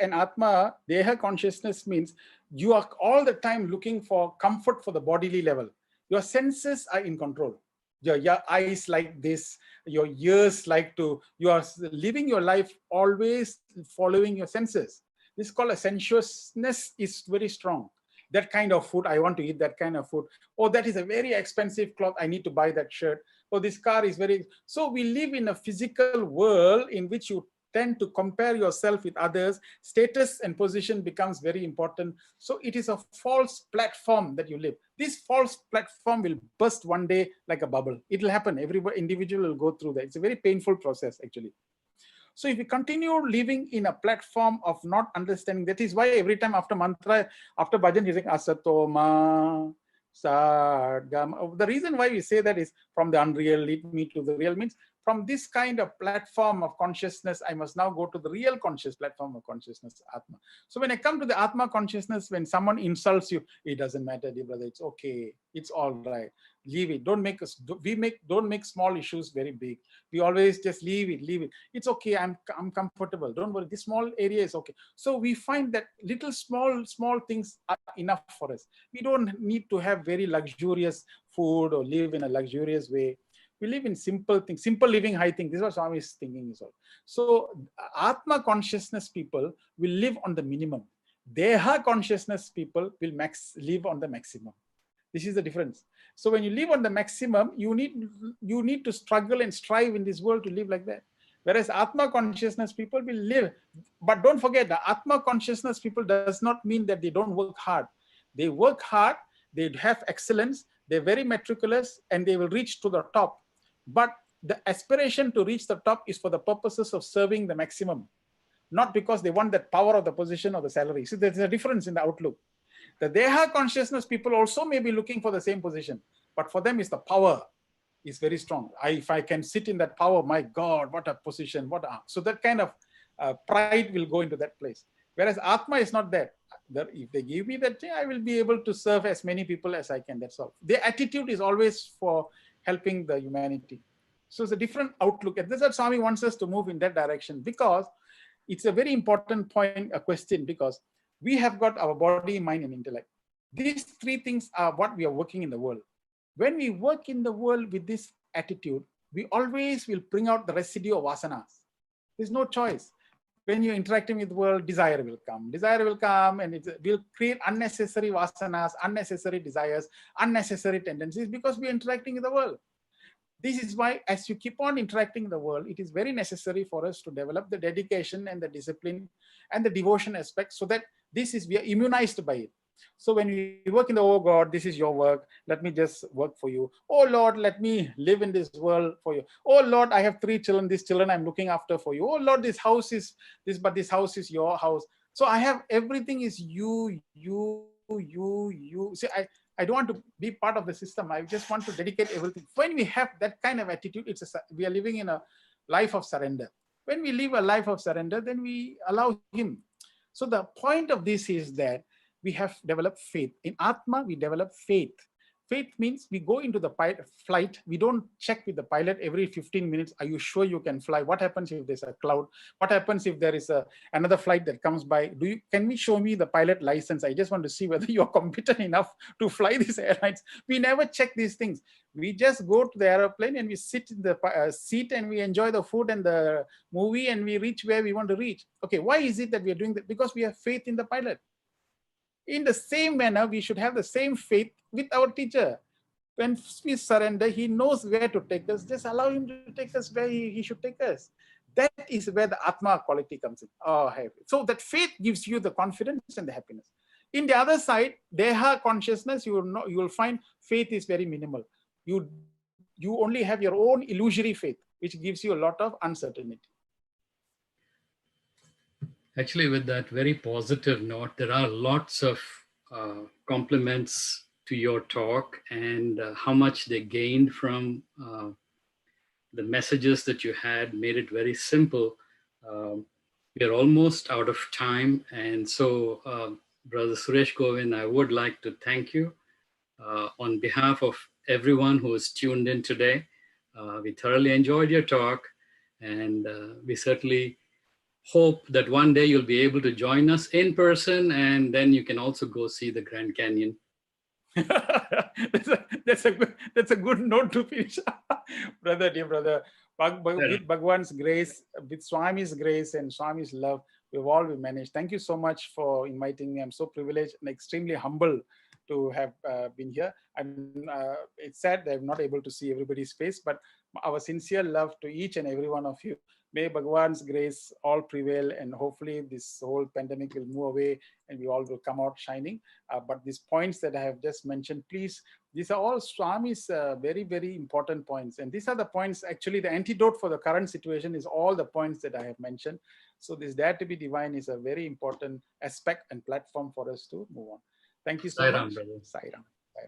and Atma, Deha consciousness means. You are all the time looking for comfort for the bodily level. Your senses are in control. Your eyes like this, your ears like to, you are living your life always following your senses. This is called a sensuousness is very strong. That kind of food, I want to eat that kind of food. Oh, that is a very expensive cloth, I need to buy that shirt. Oh, this car is very, so we live in a physical world in which you tend to compare yourself with others. Status and position becomes very important. So it is a false platform that you live. This false platform will burst one day like a bubble. It will happen. Every individual will go through that. It's a very painful process, actually. So if we continue living in a platform of not understanding, that is why every time after mantra, after bhajan, he's saying asatoma, sadgama. The reason why we say that is from the unreal, lead me to the real, means from this kind of platform of consciousness, I must now go to the real conscious platform of consciousness, Atma. So when I come to the Atma consciousness, when someone insults you, it doesn't matter, dear brother, it's okay, it's all right. Leave it. Don't make us, don't make small issues very big. We always just leave it. It's okay. I'm comfortable. Don't worry. This small area is okay. So we find that little small things are enough for us. We don't need to have very luxurious food or live in a luxurious way. We live in simple things, simple living, high things. This is what Swami is thinking is all. So Atma consciousness people will live on the minimum. Deha consciousness people will live on the maximum. This is the difference. So when you live on the maximum, you need to struggle and strive in this world to live like that. Whereas Atma consciousness people will live. But don't forget, the Atma consciousness people does not mean that they don't work hard. They work hard, they have excellence, they're very meticulous, and they will reach to the top. But the aspiration to reach the top is for the purposes of serving the maximum, not because they want that power of the position or the salary. See, there's a difference in the outlook. The Deha consciousness people also may be looking for the same position, but for them is the power is very strong. If I can sit in that power, my God, what a position, so that kind of pride will go into that place. Whereas Atma is not that. If they give me that thing, I will be able to serve as many people as I can, that's all. Their attitude is always for helping the humanity. So it's a different outlook. And that's what Swami wants us to move in that direction, because it's a very important point, a question, because we have got our body, mind, and intellect. These three things are what we are working in the world. When we work in the world with this attitude, we always will bring out the residue of vasanas. There's no choice. When you're interacting with the world, desire will come. Desire will come, and it will create unnecessary vasanas, unnecessary desires, unnecessary tendencies, because we're interacting with the world. This is why, as you keep on interacting in the world, it is very necessary for us to develop the dedication and the discipline and the devotion aspect, so that we are immunized by it. So when we work in the, oh God, this is your work, let me just work for you. Oh Lord, let me live in this world for you. Oh Lord, I have 3 children, these children I'm looking after for you. Oh Lord, this house is this, but this house is your house. So I have, everything is you. See, I don't want to be part of the system. I just want to dedicate everything. When we have that kind of attitude, we are living in a life of surrender. When we live a life of surrender, then we allow him. So the point of this is that we have developed faith. In Atma, we develop faith. Faith means we go into the flight. We don't check with the pilot every 15 minutes. Are you sure you can fly? What happens if there's a cloud? What happens if there is another flight that comes by? Can we show me the pilot license? I just want to see whether you're competent enough to fly these airlines. We never check these things. We just go to the airplane and we sit in the seat and we enjoy the food and the movie, and we reach where we want to reach. Okay, why is it that we are doing that? Because we have faith in the pilot. In the same manner, we should have the same faith with our teacher. When we surrender, he knows where to take us. Just allow him to take us where he should take us. That is where the Atma quality comes in. So that faith gives you the confidence and the happiness. In the other side, Deha consciousness, you will find faith is very minimal. You only have your own illusory faith, which gives you a lot of uncertainty. Actually, with that very positive note, there are lots of compliments to your talk, and how much they gained from the messages that you had made it very simple. We are almost out of time. And so, Brother Suresh Govind, I would like to thank you on behalf of everyone who is tuned in today. We thoroughly enjoyed your talk, and we certainly hope that one day you'll be able to join us in person, and then you can also go see the Grand Canyon. That's a good note to finish. Brother, dear brother, Yeah. with Bhagwan's grace, with Swami's grace and Swami's love, we've all been managed. Thank you so much for inviting me. I'm so privileged and extremely humble to have been here. It's sad that I'm not able to see everybody's face, but our sincere love to each and every one of you. May Bhagwan's grace all prevail, and hopefully this whole pandemic will move away and we all will come out shining. But these points that I have just mentioned, please, these are all Swami's very, very important points. And these are the points, actually, the antidote for the current situation is all the points that I have mentioned. So this Dare to be Divine is a very important aspect and platform for us to move on. Thank you so Sairam, much. brother. Sairam.